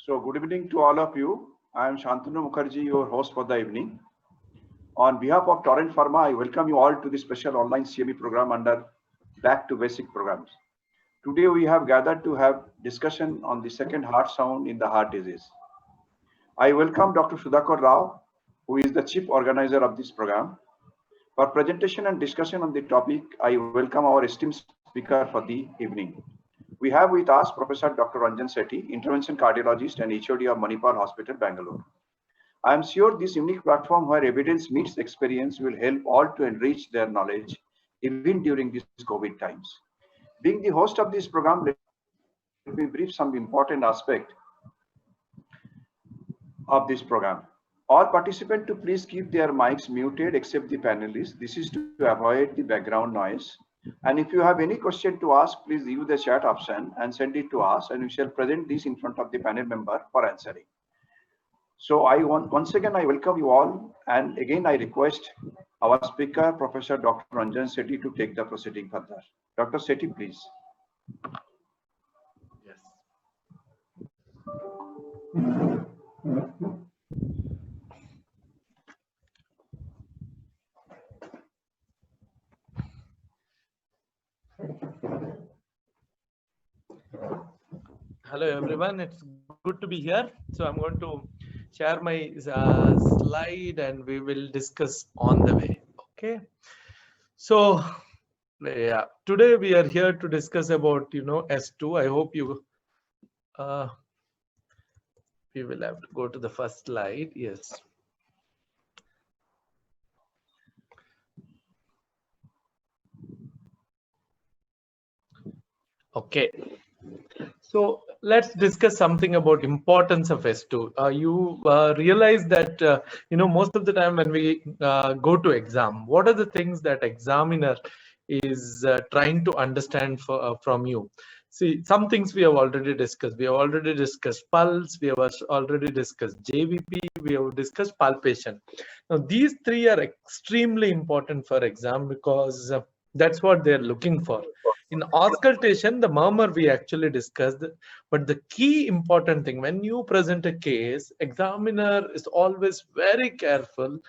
So good evening to all of you. I am Shantanu Mukherjee, your host for the evening. On behalf of Torrent Pharma, I welcome you all to the special online CME program under Back to Basic programs. Today we have gathered to have discussion on the second heart sound in the heart disease. I welcome Dr. Sudhakar Rao, who is the chief organizer of this program. For presentation and discussion on the topic, I welcome our esteemed speaker for the evening. We have with us Professor Dr. Ranjan Sethi, intervention cardiologist and HOD of Manipal Hospital, Bangalore. I am sure this unique platform where evidence meets experience will help all to enrich their knowledge even during these COVID times. Being the host of this program, let me brief some important aspect of this program. All participants to please keep their mics muted except the panelists. This is to avoid the background noise. And if you have any question to ask, please use the chat option and send it to us, and we shall present this in front of the panel member for answering. So once again, I welcome you all. And again, I request our speaker, Professor Dr. Ranjan Sethi, to take the proceeding further. Dr. Sethi, please. Yes. Hello everyone, it's good to be here. So I'm going to share my slide and we will discuss on the way. Okay. So yeah, today we are here to discuss about S2. I hope you we will have to go to the first slide. Yes. Okay. So let's discuss something about importance of S2. You realize that most of the time when we go to exam, what are the things that examiner is trying to understand from you? See, some things we have already discussed. We have already discussed pulse. We have already discussed JVP. We have discussed palpation. Now these three are extremely important for exam because that's what they're looking for. In auscultation, the murmur we actually discussed, but the key important thing, when you present a case, examiner is always very careful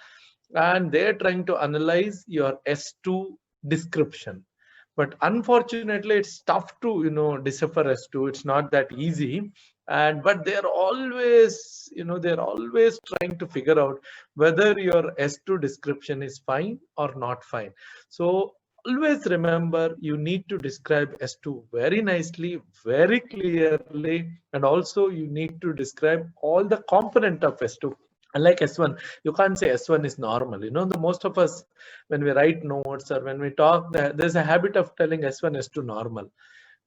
and they're trying to analyze your S2 description. But unfortunately, it's tough to, decipher S2. It's not that easy. But they're always, they're always trying to figure out whether your S2 description is fine or not fine. So always remember, you need to describe S2 very nicely, very clearly, and also you need to describe all the component of S2. Unlike S1, you can't say S1 is normal. The most of us, when we write notes or when we talk, there's a habit of telling S1, S2 normal.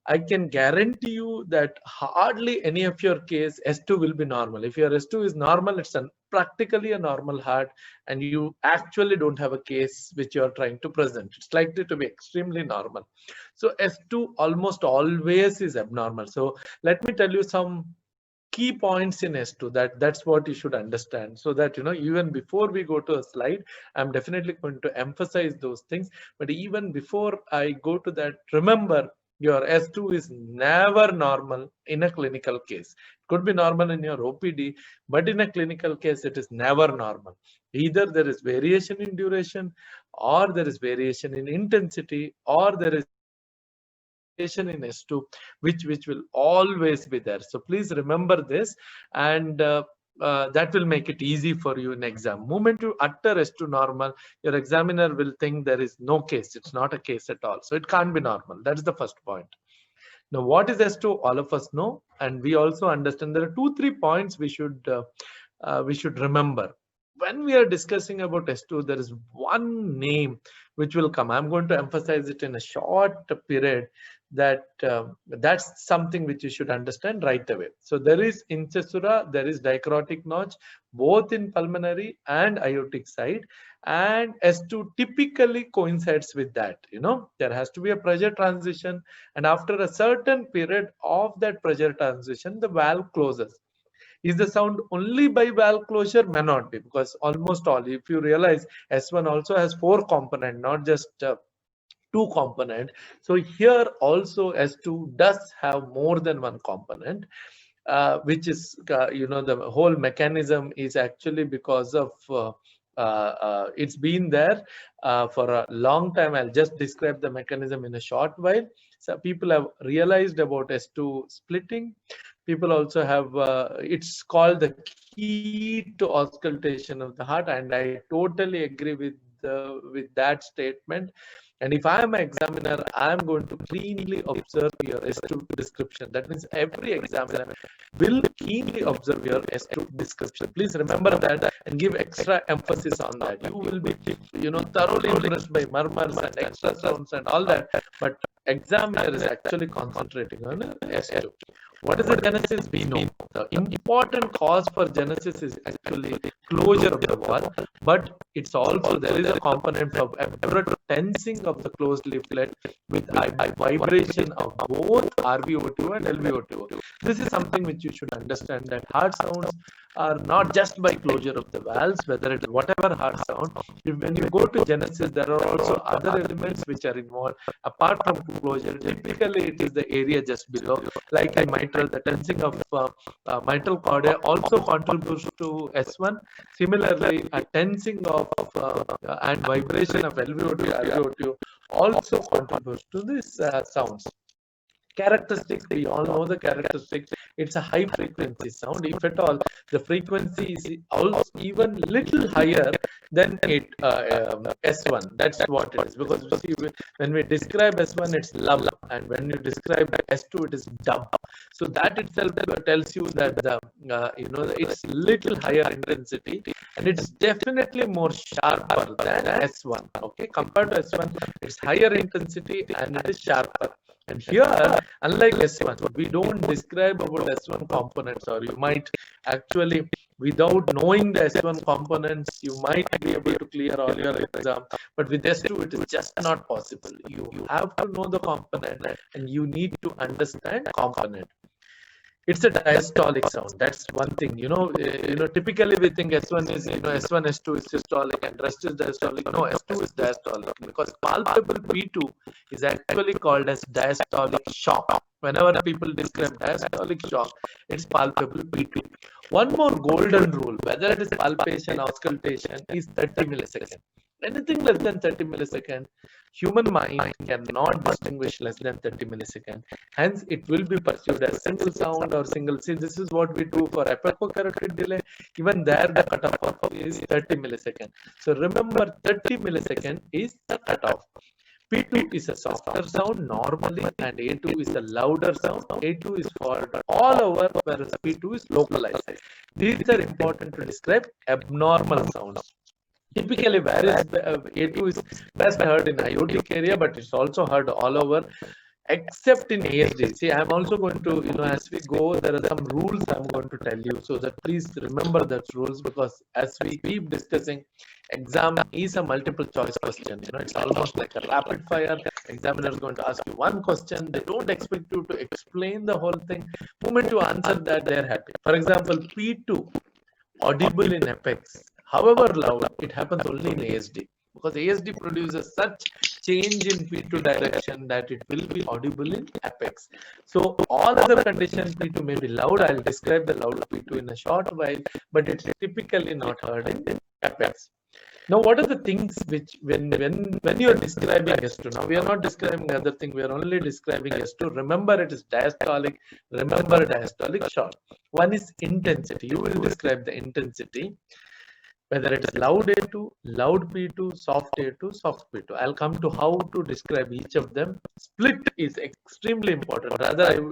I can guarantee you that hardly any of your case S2 will be normal. If your S2 is normal, it's practically a normal heart, and you actually don't have a case which you are trying to present. It's likely to be extremely normal. So S2 almost always is abnormal. So let me tell you some key points in S2 that's what you should understand, so that even before we go to a slide, I'm definitely going to emphasize those things. But even before I go to that, remember, your S2 is never normal in a clinical case. It could be normal in your OPD, but in a clinical case, it is never normal. Either there is variation in duration, or there is variation in intensity, or there is in S2, which will always be there. So please remember this, and that will make it easy for you in exam. Moment you utter S2 normal, your examiner will think there is no case. It's not a case at all. So it can't be normal. That is the first point. Now, what is S2? All of us know, and we also understand there are 2-3 points we should remember. When we are discussing about S2, there is one name which will come. I'm going to emphasize it in a short period, that's something which you should understand right away. So there is incesura, there is dicrotic notch, both in pulmonary and aortic side, and S2 typically coincides with that. There has to be a pressure transition, and after a certain period of that pressure transition, the valve closes. Is the sound only by valve closure? May not be, because almost all, if you realize, S1 also has 4 components, not just 2 component. So here also S2 does have more than one component. which is, the whole mechanism is actually because of it's been there for a long time. I'll just describe the mechanism in a short while. So people have realized about S2 splitting. People also have, it's called the key to auscultation of the heart, and I totally agree with that statement. And if I am an examiner, I am going to keenly observe your S2 description. That means every examiner will keenly observe your S2 description. Please remember that and give extra emphasis on that. You will be, thoroughly impressed by murmurs and extra sounds and all that, but examiner is actually concentrating on S2. What is the genesis? We know the important cause for genesis is actually closure of the wall, but it's also, there is a component of abrupt tensing of the closed leaflet with vibration of both RVO2 and LVO2. This is something which you should understand, that heart sounds are not just by closure of the valves, whether it is whatever heart sound. When you go to genesis, there are also other elements which are involved apart from closure. Typically, it is the area just below, like in mitral, the tensing of mitral cordae also contributes to S1. Similarly, a tensing of and vibration of LVO2, RVO2 also contributes to this sounds. Characteristics, we all know the characteristics. It's a high frequency sound. If at all, the frequency is also even little higher than S1. That's what it is. Because you see, when we describe S1, it's lum, and when you describe S2, it is dub. So that itself tells you that the it's little higher intensity, and it's definitely more sharper than S1. Okay, compared to S1, it's higher intensity and it is sharper. And here, unlike S1, we don't describe about S1 components, or you might actually, without knowing the S1 components, you might be able to clear all your exam. But with S2, it is just not possible. You have to know the component, and you need to understand component. It's a diastolic sound. That's one thing. Typically we think S1 is, S1, S2 is systolic and rest is diastolic. No, S2 is diastolic, because palpable P2 is actually called as diastolic shock. Whenever people describe diastolic shock, it's palpable P2. One more golden rule, whether it is palpation, auscultation, is 30 milliseconds. Anything less than 30 milliseconds, human mind cannot distinguish less than 30 milliseconds. Hence, it will be perceived as single sound or single. See, this is what we do for apicocarotid delay. Even there, the cutoff is 30 milliseconds. So remember, 30 milliseconds is the cutoff. P2 is a softer sound normally, and A2 is a louder sound. A2 is for all over, whereas P2 is localized. These are important to describe abnormal sounds. Typically, whereas A2 is best heard in aortic area, but it's also heard all over, except in ASD. See, I'm also going to, as we go, there are some rules I'm going to tell you, so that please remember those rules, because as we keep discussing, exam is a multiple choice question. It's almost like a rapid fire. Examiner is going to ask you one question. They don't expect you to explain the whole thing. The moment you answer that, they're happy. For example, P2, audible in apex. However loud, it happens only in ASD, because ASD produces such change in P2 direction that it will be audible in apex. So all other conditions, P2 may be loud. I'll describe the loud P2 in a short while, but it's typically not heard in apex. Now, what are the things which, when you are describing S2, now we are not describing other thing, we are only describing S2. Remember, it is diastolic. Remember, diastolic shock. One is intensity. You will describe the intensity, whether it is loud A2, loud P2, soft A2, soft P2. I'll come to how to describe each of them. Split is extremely important. Rather,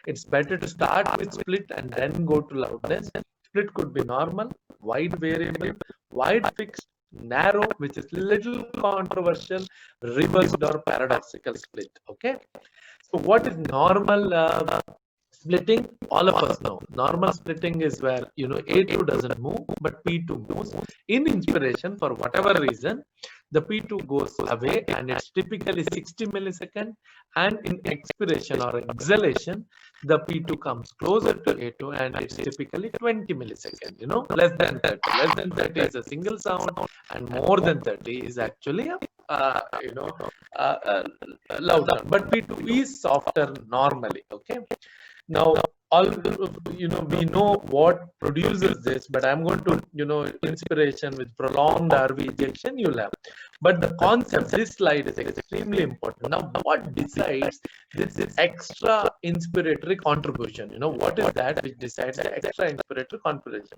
it's better to start with split and then go to loudness. Split could be normal, wide variable, wide fixed, narrow, which is little controversial, reversed or paradoxical split. Okay. So what is normal splitting? All of us know. Normal splitting is where, A2 doesn't move, but P2 moves. In inspiration, for whatever reason, the P2 goes away, and it's typically 60 milliseconds. And in expiration or exhalation, the P2 comes closer to A2, and it's typically 20 milliseconds, less than 30. Less than 30 is a single sound, and more than 30 is actually a loud sound. But P2 is softer normally, okay? Now, all, we know what produces this, but I'm going to, inspiration with prolonged RV ejection, you'll have. But the concept, this slide is extremely important. Now, what decides this extra inspiratory contribution? What is that which decides the extra inspiratory contribution?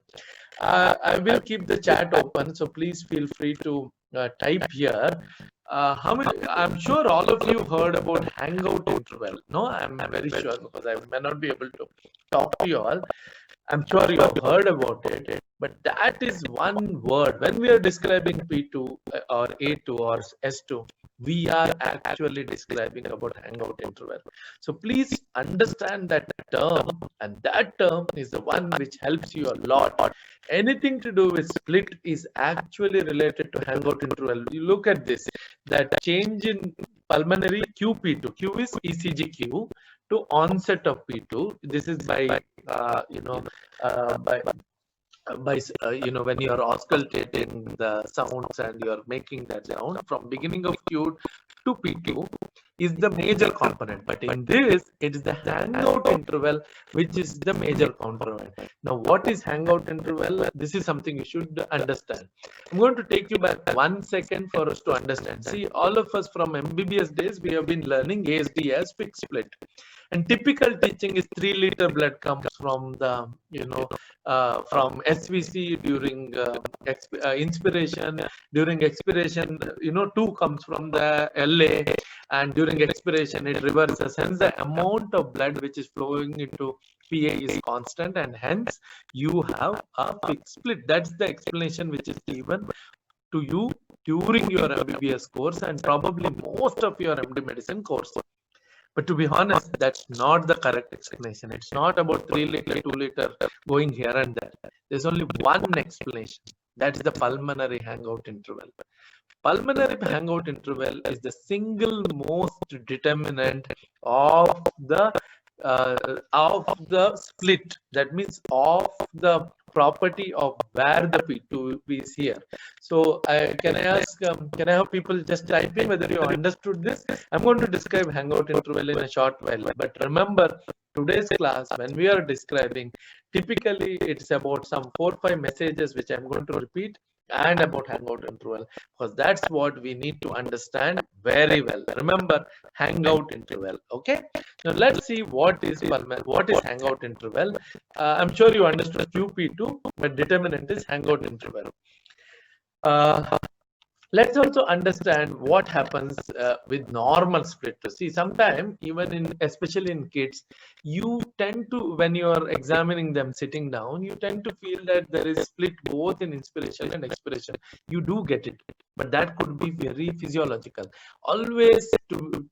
I will keep the chat open, so please feel free to type here. I'm sure all of you heard about hangout interval. No, I'm very sure, because I may not be able to talk to you all. I'm sure you have heard about it, but that is one word. When we are describing P2 or A2 or S2, we are actually describing about hangout interval. So please understand that term, and that term is the one which helps you a lot. Anything to do with split is actually related to hangout interval. You look at this, that change in pulmonary QP2. Q is ECG-Q to onset of P2. This is by when you are auscultating the sounds and you are making that sound from beginning of Q to P2 is the major component. But in this, it is the hangout interval which is the major component. Now, what is hangout interval? This is something you should understand. I'm going to take you back 1 second for us to understand. See, all of us from MBBS days, we have been learning ASD as fixed split. And typical teaching is 3 liter blood comes from the, from SVC during inspiration. During expiration, 2 comes from the LA, and during expiration, it reverses. Hence, the amount of blood which is flowing into PA is constant, and hence you have a fixed split. That's the explanation which is given to you during your MBBS course and probably most of your MD medicine course. But to be honest, that's not the correct explanation. It's not about 3 liter, 2 liter going here and there. There's only one explanation. That's the pulmonary hangout interval. Pulmonary hangout interval is the single most determinant of the split. That means of the property of where the P2 is here. So can I have people just type in whether you understood this? I'm going to describe hangout interval in a short while. But remember, today's class, when we are describing, typically it's about some 4 or 5 messages which I'm going to repeat, and about hangout interval, because that's what we need to understand very well. Remember, hangout interval. Okay, now let's see what is hangout interval. I'm sure you understood QP2, but determinant is hangout interval. Let's also understand what happens with normal split. See, sometimes even especially in kids, you tend to, when you are examining them sitting down, you tend to feel that there is split both in inspiration and expiration. You do get it, but that could be very physiological. Always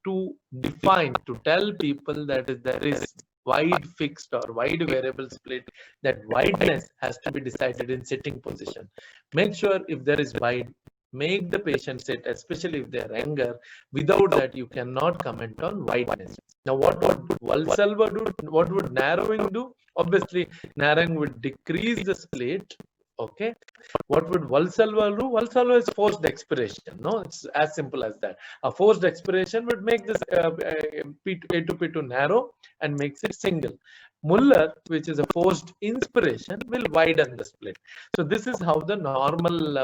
to define, to tell people that there is wide fixed or wide variable split, that wideness has to be decided in sitting position. Make sure if there is wide, make the patient sit, especially if they are younger. Without that, you cannot comment on wideness. Now, what would Valsalva do? What would narrowing do? Obviously, narrowing would decrease the split. Okay. What would Valsalva do? Valsalva is forced expiration. No, it's as simple as that. A forced expiration would make this A2P2 narrow and makes it single. Muller, which is a forced inspiration, will widen the split. So this is how the normal,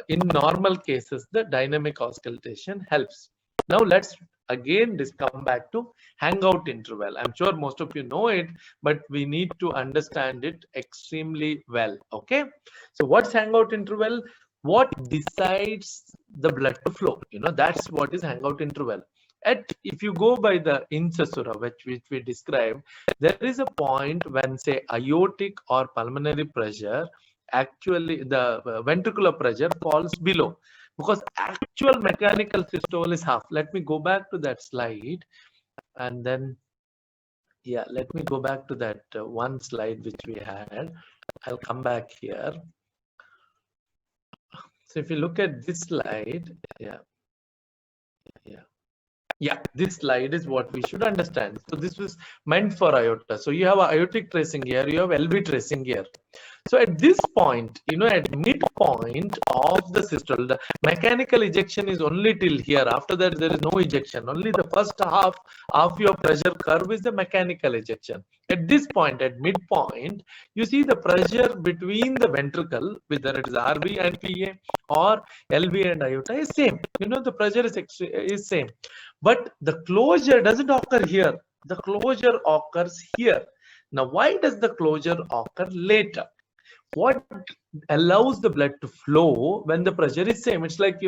in normal cases, the dynamic auscultation helps. Now let's again come back to hangout interval. I'm sure most of you know it, but we need to understand it extremely well. Okay. So what's hangout interval? What decides the blood to flow? That's what is hangout interval. If you go by the Insasura, which we described, there is a point when, say, aortic or pulmonary pressure, actually the ventricular pressure falls below, because actual mechanical systole is half. Let me go back to that slide, and then, yeah, let me go back to that one slide which we had. I'll come back here. So if you look at this slide, yeah, this slide is what we should understand. So this was meant for aorta. So you have aortic tracing here, you have LV tracing here. So at this point, at midpoint of the systole, the mechanical ejection is only till here. After that, there is no ejection. Only the first half of your pressure curve is the mechanical ejection. At this point, at midpoint, you see the pressure between the ventricle, whether it is RV and PA or LV and aorta, is same. The pressure is same. But the closure doesn't occur here. The closure occurs here. Now, why does the closure occur later? What allows the blood to flow when the pressure is same? It's like,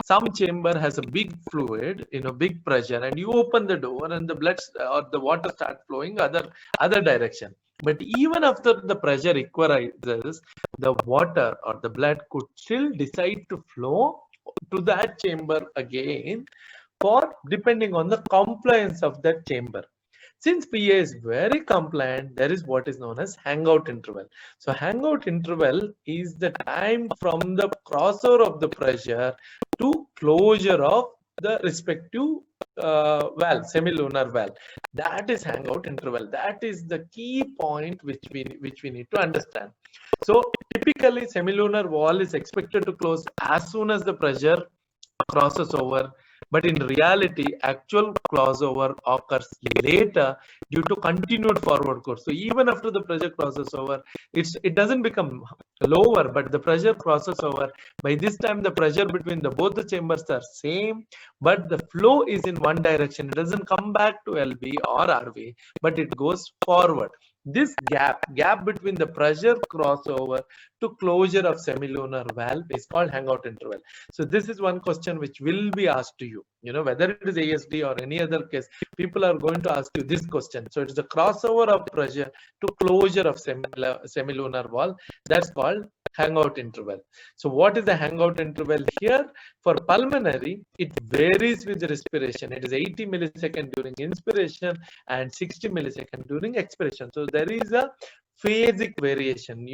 some chamber has a big fluid, big pressure, and you open the door and the blood or the water start flowing other direction. But even after the pressure equalizes, the water or the blood could still decide to flow to that chamber again, for depending on the compliance of that chamber. Since PA is very compliant, there is what is known as hangout interval. So hangout interval is the time from the crossover of the pressure to closure of the respective valve, semilunar valve. That is hangout interval. That is the key point which we need to understand. So typically, semilunar valve is expected to close as soon as the pressure crosses over. But in reality, actual crossover occurs later due to continued forward course. So even after the pressure crosses over, it doesn't become lower, but the pressure crosses over. By this time, the pressure between both the chambers are same, but the flow is in one direction. It doesn't come back to LV or RV, but it goes forward. This gap between the pressure crossover to closure of semilunar valve is called hangout interval. So this is one question which will be asked to you. Whether it is ASD or any other case, people are going to ask you this question. So it is the crossover of pressure to closure of semilunar valve. That's called hangout interval. So what is the hangout interval here? For pulmonary, it varies with respiration. It is 80 milliseconds during inspiration and 60 milliseconds during expiration. So there is a phasic variation.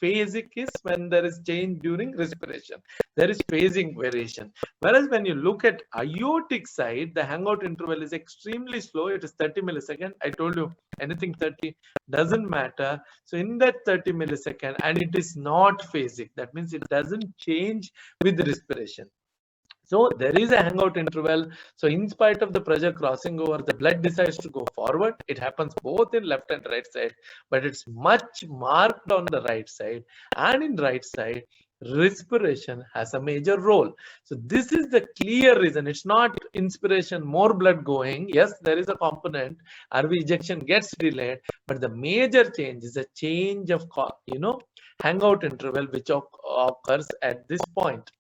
Phasic is when there is change during respiration. There is phasing variation. Whereas when you look at aortic side, the hangout interval is extremely slow. It is 30 milliseconds. I told you anything 30 doesn't matter. So in that 30 milliseconds, and it is not phasic. That means it doesn't change with respiration. So there is a hangout interval. So in spite of the pressure crossing over, the blood decides to go forward. It happens both in left and right side, but it's much marked on the right side. And in right side, respiration has a major role. So this is the clear reason. It's not inspiration, more blood going. Yes, there is a component. RV ejection gets delayed, but the major change is a change of, hangout interval which occurs at this point.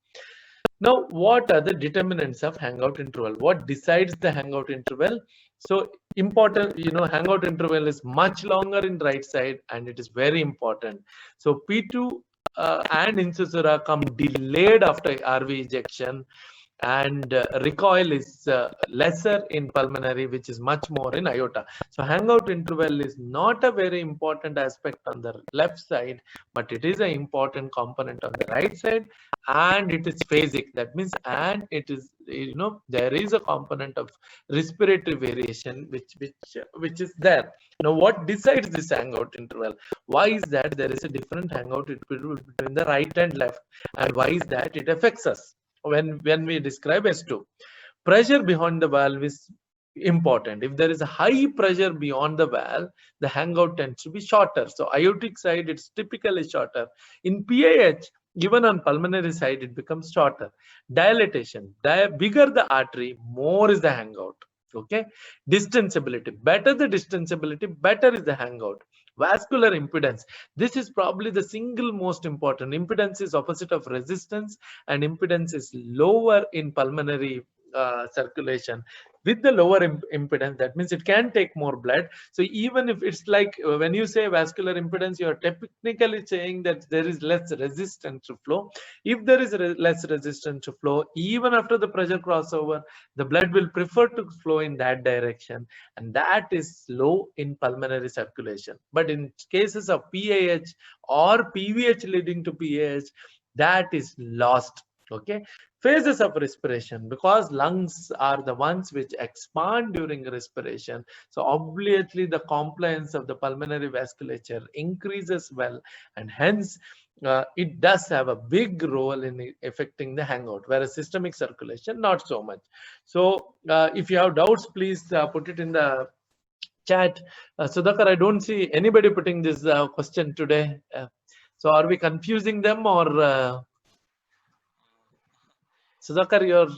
Now, what are the determinants of hangout interval? What decides the hangout interval? So important, hangout interval is much longer in right side, and it is very important. So P2 and incisura come delayed after RV ejection, and recoil is lesser in pulmonary, which is much more in aorta. So hangout interval is not a very important aspect on the left side, but it is an important component on the right side, and it is phasic. That means, and it is, there is a component of respiratory variation which is there. Now, what decides this hangout interval? Why is that there is a different hangout between the right and left, and why is that it affects us? When we describe S2, pressure behind the valve is important. If there is a high pressure beyond the valve, the hangout tends to be shorter. So aortic side, it's typically shorter. In PAH, even on pulmonary side, it becomes shorter. Dilatation, bigger the artery, more is the hangout. Okay. Distensibility, better the distensibility, better is the hangout. Vascular impedance, this is probably the single most important. Impedance is opposite of resistance, and impedance is lower in pulmonary circulation. With the lower impedance, that means it can take more blood. So even if it's like when you say vascular impedance, you are technically saying that there is less resistance to flow. If there is less resistance to flow, even after the pressure crossover, the blood will prefer to flow in that direction, and that is low in pulmonary circulation. But in cases of PAH or PVH leading to PAH, that is lost. Okay, phases of respiration, because lungs are the ones which expand during respiration. So obviously the compliance of the pulmonary vasculature increases well, and hence it does have a big role in affecting the hangout, whereas systemic circulation not so much. So if you have doubts, please put it in the chat. Sudhakar, I don't see anybody putting this question today. So are we confusing them, or Sudhakar, you're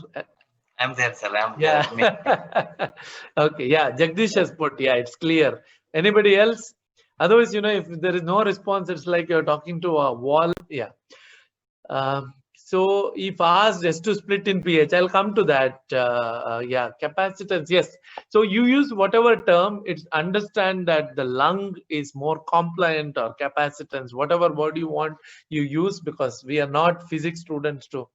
I'm there, sir. I'm yeah. there. Okay, yeah, Jagdish has put, yeah, it's clear. Anybody else? Otherwise, if there is no response, it's like you're talking to a wall. Yeah. So if asked S2 split in pH, I'll come to that. Yeah, capacitance, yes. So you use whatever term, it's understand that the lung is more compliant, or capacitance, whatever word you want, you use, because we are not physics students to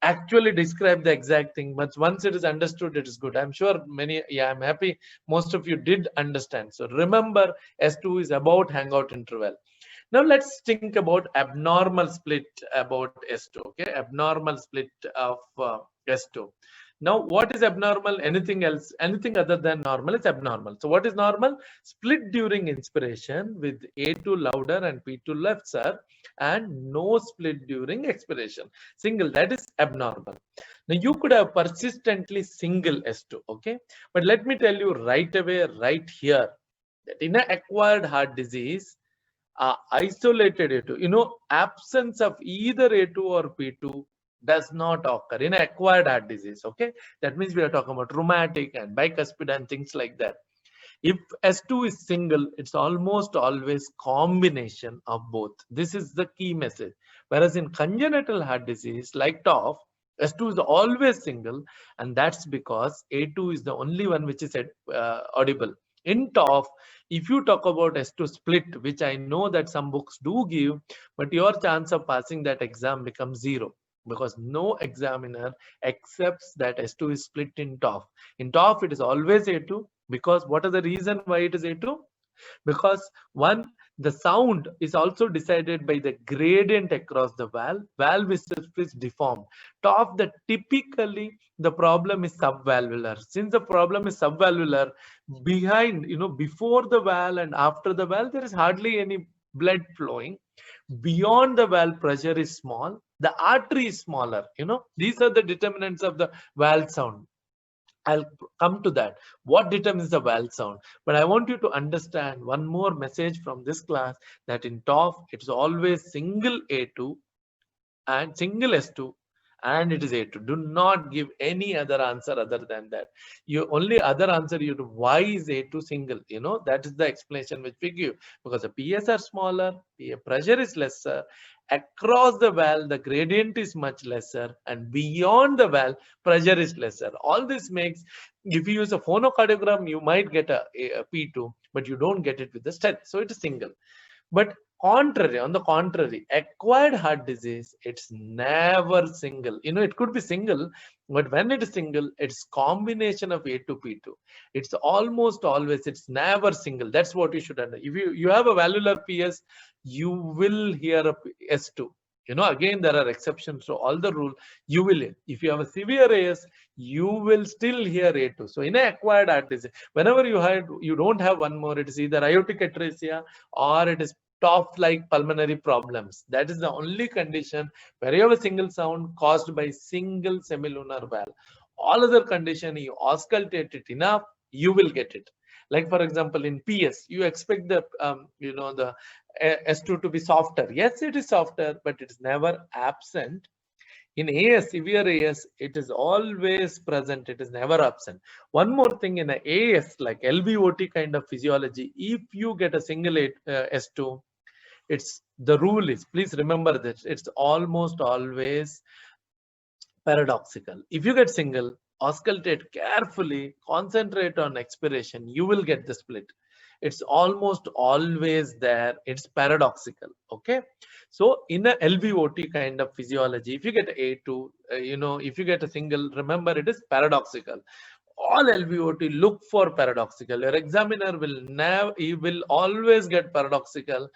actually describe the exact thing, but once it is understood, it is good. I'm sure many, yeah, I'm happy most of you did understand. So remember, S2 is about hangout interval. Now let's think about abnormal split about S2. Okay, abnormal split of S2. Now, what is abnormal? Anything else, anything other than normal is abnormal. So what is normal? Split during inspiration with A2 louder and P2 lesser, and no split during expiration. Single, that is abnormal. Now you could have persistently single S2, okay? But let me tell you right away, right here, that in an acquired heart disease, isolated A2, absence of either A2 or P2 does not occur in acquired heart disease. Okay, that means we are talking about rheumatic and bicuspid and things like that. If S2 is single, it's almost always combination of both. This is the key message. Whereas in congenital heart disease like TOF, S2 is always single, and that's because A2 is the only one which is audible. In TOF, if you talk about S2 split, which I know that some books do give, but your chance of passing that exam becomes 0, because no examiner accepts that S2 is split in TOF. In TOF, it is always A2, because what is the reason why it is A2? Because one, the sound is also decided by the gradient across the valve. Valve is deformed. Top, the typically the problem is subvalvular. Since the problem is subvalvular, behind, before the valve and after the valve, there is hardly any blood flowing. Beyond the valve, pressure is small. The artery is smaller. These are the determinants of the valve sound. I'll come to that. What determines the valve sound? But I want you to understand one more message from this class, that in TOF, it's always single A2 and single S2, and it is A2. Do not give any other answer other than that. You only other answer you to why is A2 single. That is the explanation which we give, because the PS are smaller, pressure is lesser. Across the valve, the gradient is much lesser, and beyond the valve, pressure is lesser. All this makes, if you use a phonocardiogram, you might get a P2, but you don't get it with the stent. So it is single. But on the contrary, acquired heart disease, it's never single. It could be single, but when it is single, it's combination of A2, P2. It's almost always, it's never single. That's what you should understand. If you have a valvular PS, you will hear a S2. Again, there are exceptions to all the rule. You will, if you have a severe AS, you will still hear A2. So in an acquired heart disease, whenever you don't have one more, it is either aortic atresia or it is TOF-like pulmonary problems. That is the only condition where you have a single sound caused by single semilunar valve. All other condition, you auscultate it enough, you will get it. Like for example, in PS, you expect the the S2 to be softer. Yes, it is softer, but it is never absent. In AS, severe AS, it is always present. It is never absent. One more thing, in an AS, like LVOT kind of physiology, if you get a single S2, the rule is, please remember this, it's almost always paradoxical. If you get single, auscultate carefully, concentrate on expiration, you will get the split. It's almost always there. It's paradoxical. Okay. So in a LVOT kind of physiology, if you get A2, if you get a single, remember it is paradoxical. All LVOT look for paradoxical. Your examiner will always get paradoxical.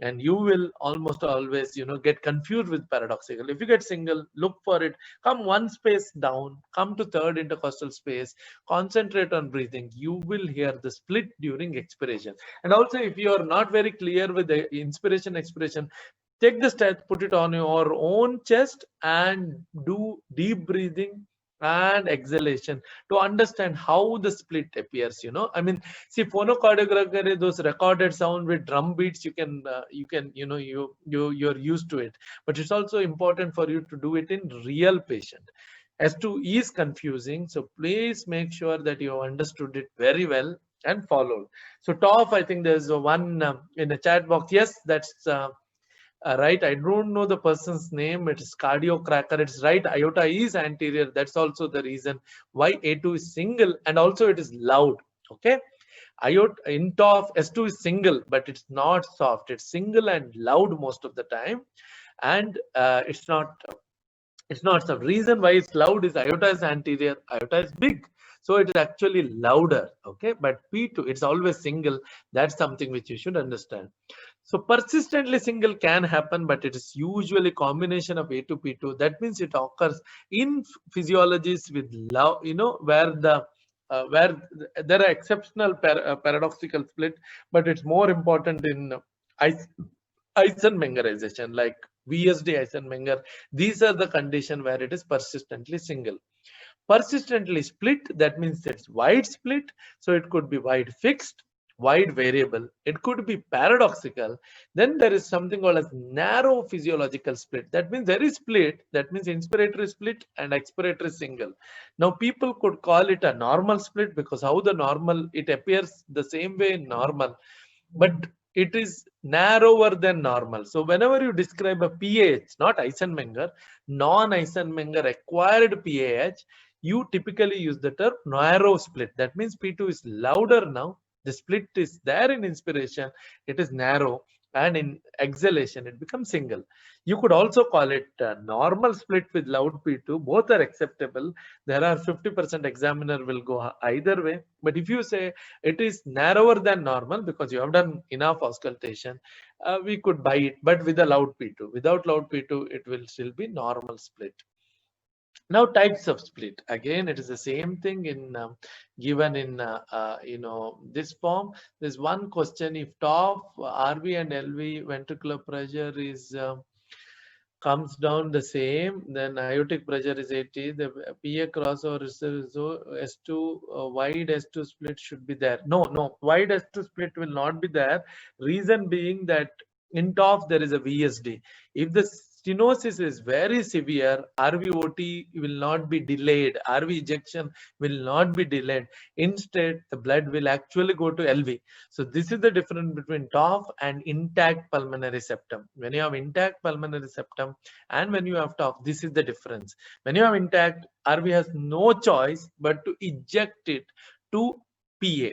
and you will almost always, get confused with paradoxical. If you get single, look for it. Come one space down, come to third intercostal space, concentrate on breathing. You will hear the split during expiration. And also, if you are not very clear with the inspiration, expiration, take the step, put it on your own chest and do deep breathing and exhalation to understand how the split appears. I mean, see, phonocardiography, those recorded sound with drum beats, you're used to it, but it's also important for you to do it in real patient. S2 is confusing, so please make sure that you understood it very well and followed. So TOF, I think there's one in the chat box. Yes, that's right. I don't know the person's name. It's cardio cracker. It's right. Aorta is anterior. That's also the reason why A2 is single, and also it is loud. Okay. Aorta in TOF, S2 is single, but it's not soft. It's single and loud most of the time, and it's not soft. Reason why it's loud is aorta is anterior. Aorta is big. So it is actually louder, okay? But P2, it's always single. That's something which you should understand. So persistently single can happen, but it is usually combination of A2, P2. That means it occurs in physiologies with love, where there are exceptional paradoxical split, but it's more important in Eisenmengerization, like VSD Eisenmenger. These are the condition where it is persistently single. Persistently split, that means it's wide split. So it could be wide fixed, wide variable. It could be paradoxical. Then there is something called as narrow physiological split. That means there is split. That means inspiratory split and expiratory single. Now people could call it a normal split because how the normal, it appears the same way in normal, but it is narrower than normal. So whenever you describe a PAH, not Eisenmenger, non-Eisenmenger acquired PAH, you typically use the term narrow split. That means P2 is louder now. The split is there in inspiration. It is narrow. And in exhalation, it becomes single. You could also call it normal split with loud P2. Both are acceptable. There are 50% examiner will go either way. But if you say it is narrower than normal because you have done enough auscultation, we could buy it, but with a loud P2. Without loud P2, it will still be normal split. Now types of split, again it is the same thing in given in this form. There's one question: if top RV and LV ventricular pressure is comes down the same, then aortic pressure is 80, the PA crossover is S2 wide S2 split should be there. No, wide S2 split will not be there. Reason being that in TOF there is a VSD. If the stenosis is very severe, RVOT will not be delayed. RV ejection will not be delayed. Instead, the blood will actually go to LV. So this is the difference between TOF and intact pulmonary septum. When you have intact pulmonary septum and when you have TOF, this is the difference. When you have intact, RV has no choice but to eject it to PA.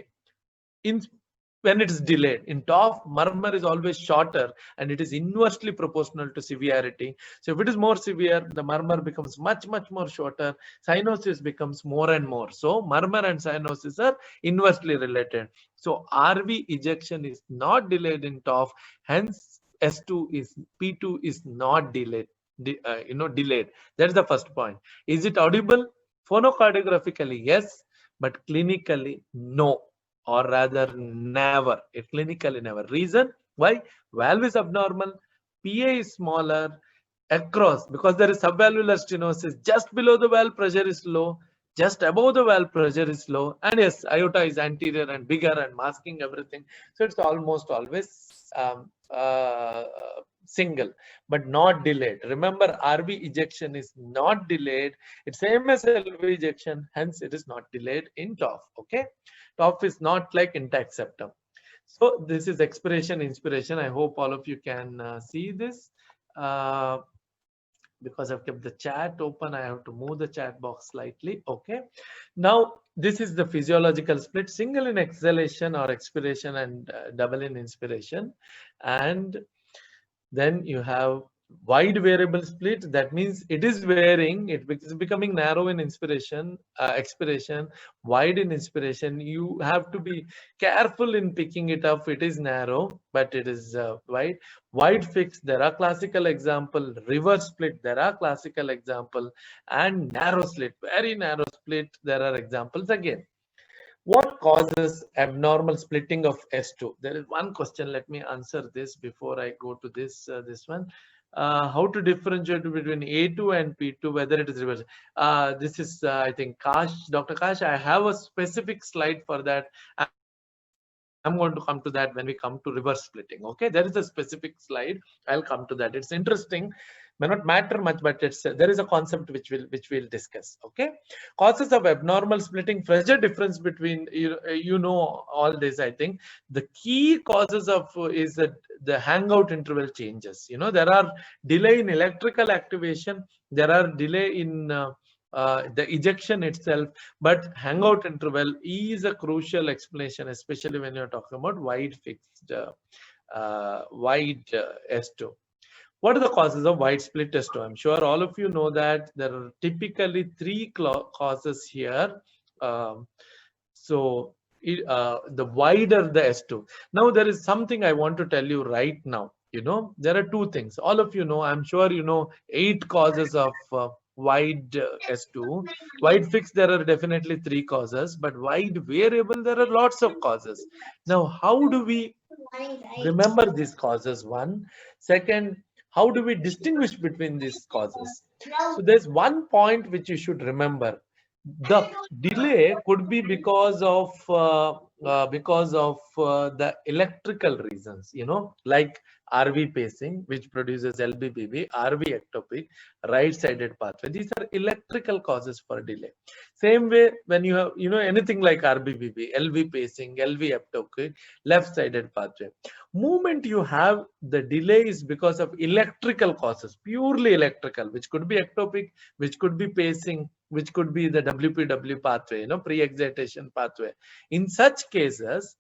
When it is delayed. In TOF, murmur is always shorter and it is inversely proportional to severity. So if it is more severe, the murmur becomes much more shorter. Cyanosis becomes more and more. So murmur and cyanosis are inversely related. So RV ejection is not delayed in TOF. Hence, P2 is not delayed. Delayed. That's the first point. Is it audible? Phonocardiographically, yes, but clinically, no. Or rather never. Clinically never. Reason why? Valve is abnormal, PA is smaller across because there is subvalvular stenosis. Just below the valve pressure is low, just above the valve pressure is low, and yes, aorta is anterior and bigger and masking everything. So it's almost always single, but not delayed. Remember, RV ejection is not delayed. It's same as LV ejection, hence it is not delayed in TOF. Okay, TOF is not like intact septum. So this is expiration, inspiration. I hope all of you can see this. Because I've kept the chat open, I have to move the chat box slightly. Okay, now this is the physiological split: single in exhalation or expiration and double in inspiration. And then you have Wide variable split, that means it is varying, it is becoming narrow in expiration, wide in inspiration. You have to be careful in picking it up. It is narrow, but it is wide. Wide fixed, there are classical example. Reverse split, there are classical example. And narrow split, very narrow split, there are examples again. What causes abnormal splitting of S2? There is one question. Let me answer this before I go to this one. How to differentiate between A2 and P2, whether it is reverse. This is, I think, Dr. Kash, I have a specific slide for that. I'm going to come to that when we come to reverse splitting. Okay, there is a specific slide. I'll come to that. It's interesting. May not matter much, but there is a concept which we'll discuss. Okay, causes of abnormal splitting. Pressure difference between you know all this. I think the key causes of is that the hangout interval changes. You know, there are delay in electrical activation. There are delay in the ejection itself, but hangout interval is a crucial explanation, especially when you're talking about wide fixed S2. What are the causes of wide split S2? I'm sure all of you know that there are typically three causes here. The wider the S2. Now there is something I want to tell you right now. You know, there are two things. All of you know, I'm sure you know 8 causes of wide S2. Wide fixed, there are definitely 3 causes, but wide variable, there are lots of causes. Now, how do we remember these causes? One. Second, how do we distinguish between these causes? So there's one point which you should remember. The delay could be because of the electrical reasons, you know, like RV pacing, which produces LVBB, RV ectopic, right-sided pathway. These are electrical causes for delay. Same way, when you have, you know, anything like RBBB, LV pacing, LV ectopic, left-sided pathway. Moment you have the delay is because of electrical causes, purely electrical, which could be ectopic, which could be pacing, which could be the WPW pathway, you know, pre-excitation pathway. In such cases,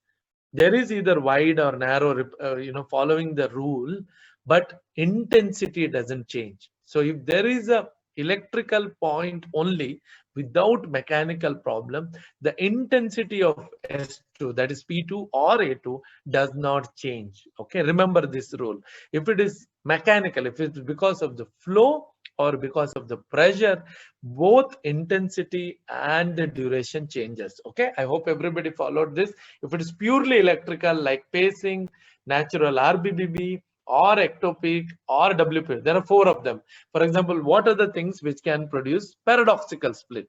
there is either wide or narrow, you know, following the rule, but intensity doesn't change. So if there is a electrical point only without mechanical problem, the intensity of S2, that is P2 or A2, does not change. Okay, remember this rule. If it is mechanical, if it's because of the flow or because of the pressure, both intensity and the duration changes. Okay, I hope everybody followed this. If it is purely electrical, like pacing, natural RBBB, or ectopic, or WP, there are 4 of them. For example, what are the things which can produce paradoxical split?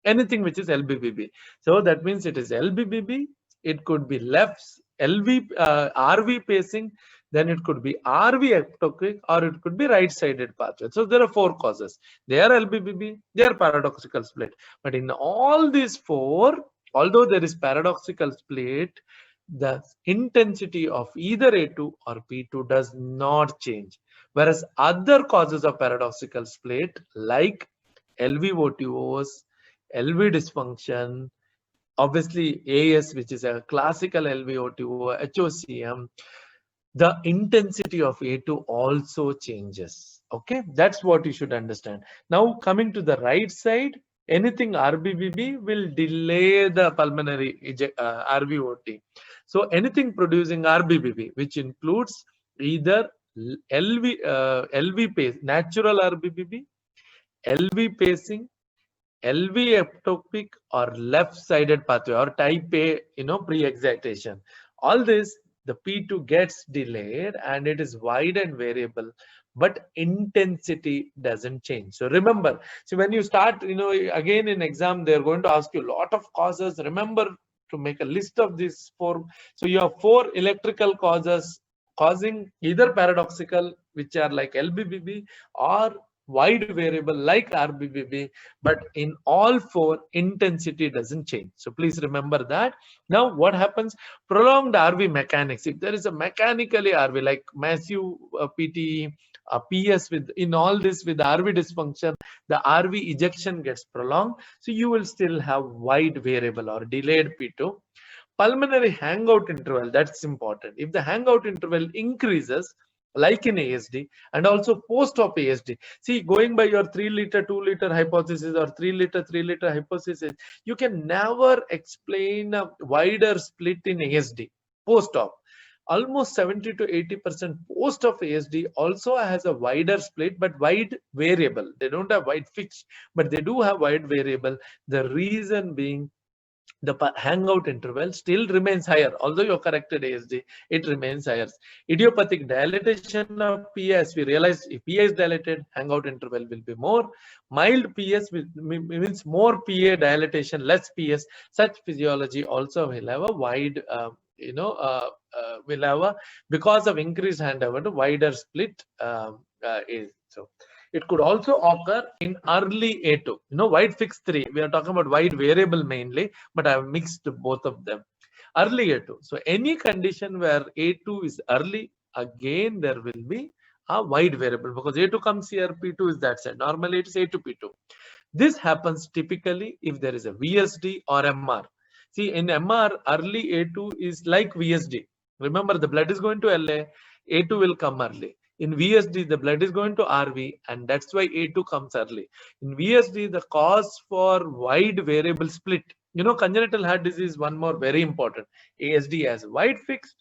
Anything which is LBBB. So that means it is LBBB, it could be left RV pacing, then it could be RV ectopic, or it could be right-sided pathway. So there are 4 causes. They are LBBB, they are paradoxical split. But in all these 4, although there is paradoxical split, the intensity of either A2 or P2 does not change. Whereas other causes of paradoxical split, like LVOTOs, LV dysfunction, obviously AS, which is a classical LVOTO, HOCM, the intensity of A2 also changes. Okay, that's what you should understand. Now coming to the right side, anything RBBB will delay the pulmonary RVOT. So anything producing RBBB, which includes either LV pace, natural RBBB, LV pacing, LV ectopic, or left-sided pathway, or type A, you know, pre-excitation. All this, the P2 gets delayed and it is wide and variable, but intensity doesn't change. So remember, so when you start, you know, again in exam, they're going to ask you a lot of causes. Remember to make a list of these 4. So you have 4 electrical causes causing either paradoxical, which are like LBBB, or wide variable like RBBB, but in all 4, intensity doesn't change. So please remember that. Now what happens? Prolonged RV mechanics. If there is a mechanically RV, like massive PTE, PS, with in all this with RV dysfunction, the RV ejection gets prolonged. So you will still have wide variable or delayed P2. Pulmonary hangout interval, that's important. If the hangout interval increases, like in ASD, and also post-op ASD. See, going by your 3 liter, 2 liter hypothesis or 3 liter, 3 liter hypothesis, you can never explain a wider split in ASD post-op. Almost 70 to 80% post-op ASD also has a wider split, but wide variable. They don't have wide fixed, but they do have wide variable. The reason being, the hangout interval still remains higher. Although you corrected ASD, it remains higher. Idiopathic dilatation of PA, as we realize, if PA is dilated, hangout interval will be more. Mild PS means more PA dilatation, less PS. Such physiology also will have a wide, will have a, because of increased handover, to wider split is so. It could also occur in early A2. Wide fixed 3. We are talking about wide variable mainly, but I have mixed both of them. Early A2. So any condition where A2 is early, again there will be a wide variable, because A2 comes here, P2 is that side. Normally it is A2, P2. This happens typically if there is a VSD or MR. See, in MR, early A2 is like VSD. Remember, the blood is going to LA, A2 will come early. In VSD, the blood is going to RV, and that's why A2 comes early. In VSD, the cause for wide variable split. Congenital heart disease, one more very important. ASD has wide fixed,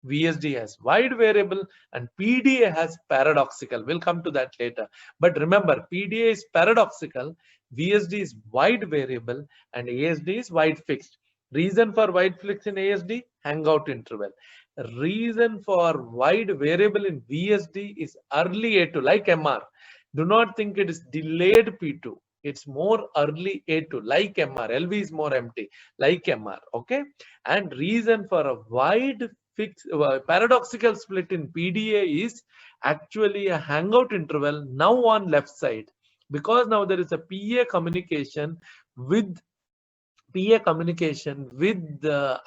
VSD has wide variable, and PDA has paradoxical. We'll come to that later. But remember, PDA is paradoxical, VSD is wide variable, and ASD is wide fixed. Reason for wide fixed in ASD? Hangout interval. Reason for wide variable in VSD is early A2, like MR. Do not think it is delayed P2. It's more early A2, like MR. LV is more empty, like MR. Okay. And reason for a wide fixed paradoxical split in PDA is actually a hangout interval now on left side, because now there is a PA communication with the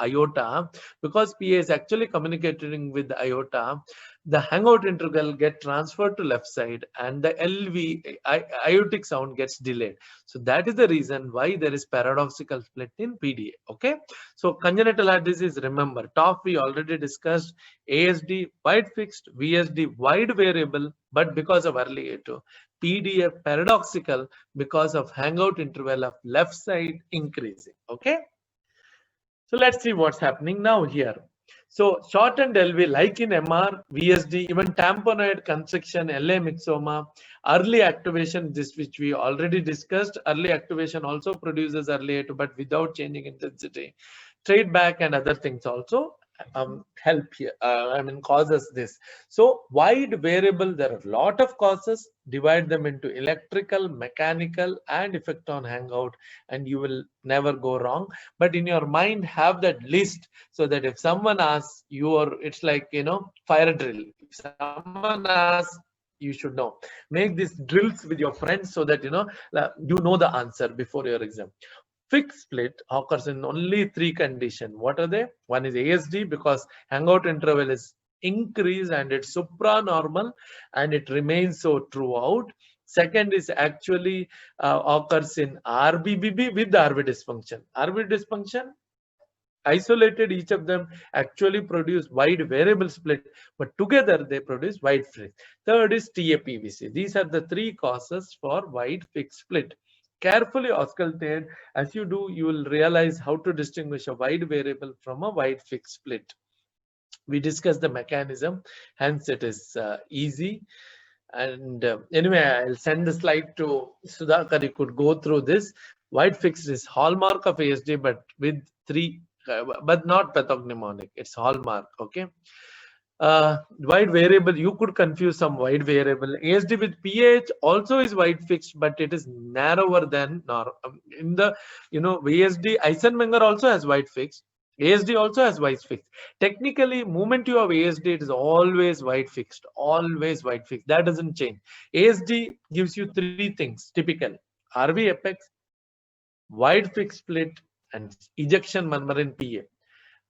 aorta. Because PA is actually communicating with the aorta, the hangout interval get transferred to left side, and the LV aortic sound gets delayed. So that is the reason why there is paradoxical split in PDA. Okay, so congenital heart disease, remember, top we already discussed. ASD wide fixed, VSD wide variable, but because of early A2. PDA paradoxical because of hangout interval of left side increasing. Okay, so let's see what's happening now here. So shortened LV, like in MR, VSD, even tamponade constriction, LA myxoma, early activation, this which we already discussed. Early activation also produces early A2, but without changing intensity. Trade back and other things also help here, causes this. So wide variable, there are a lot of causes. Divide them into electrical, mechanical, and effect on hangout, and you will never go wrong. But in your mind, have that list, so that if someone asks you, or it's like, fire drill. If someone asks, you should know. Make these drills with your friends, so that you know the answer before your exam. Fixed split occurs in only 3 conditions. What are they? One is ASD, because hangout interval is increased and it's supranormal, and it remains so throughout. Second is actually occurs in RBBB with the RV dysfunction. RV dysfunction, isolated, each of them actually produce wide variable split, but together they produce wide fixed. Third is TAPVC. These are the 3 causes for wide fixed split. Carefully auscultate. As you do, you will realize how to distinguish a wide variable from a wide fixed split. We discussed the mechanism, hence it is easy. And anyway, I'll send the slide to Sudhakar. You could go through this. Wide fixed is hallmark of ASD, but with 3, but not pathognomonic. It's hallmark. Okay. Wide variable, you could confuse some wide variable. ASD with PH also is wide fixed, but it is narrower than in the VSD. Eisenmenger also has wide fixed. ASD also has wide fixed. Technically, moment you have ASD, it is always wide fixed. Always wide fixed. That doesn't change. ASD gives you 3 things typically: RV apex, wide fixed split, and ejection murmur in PA.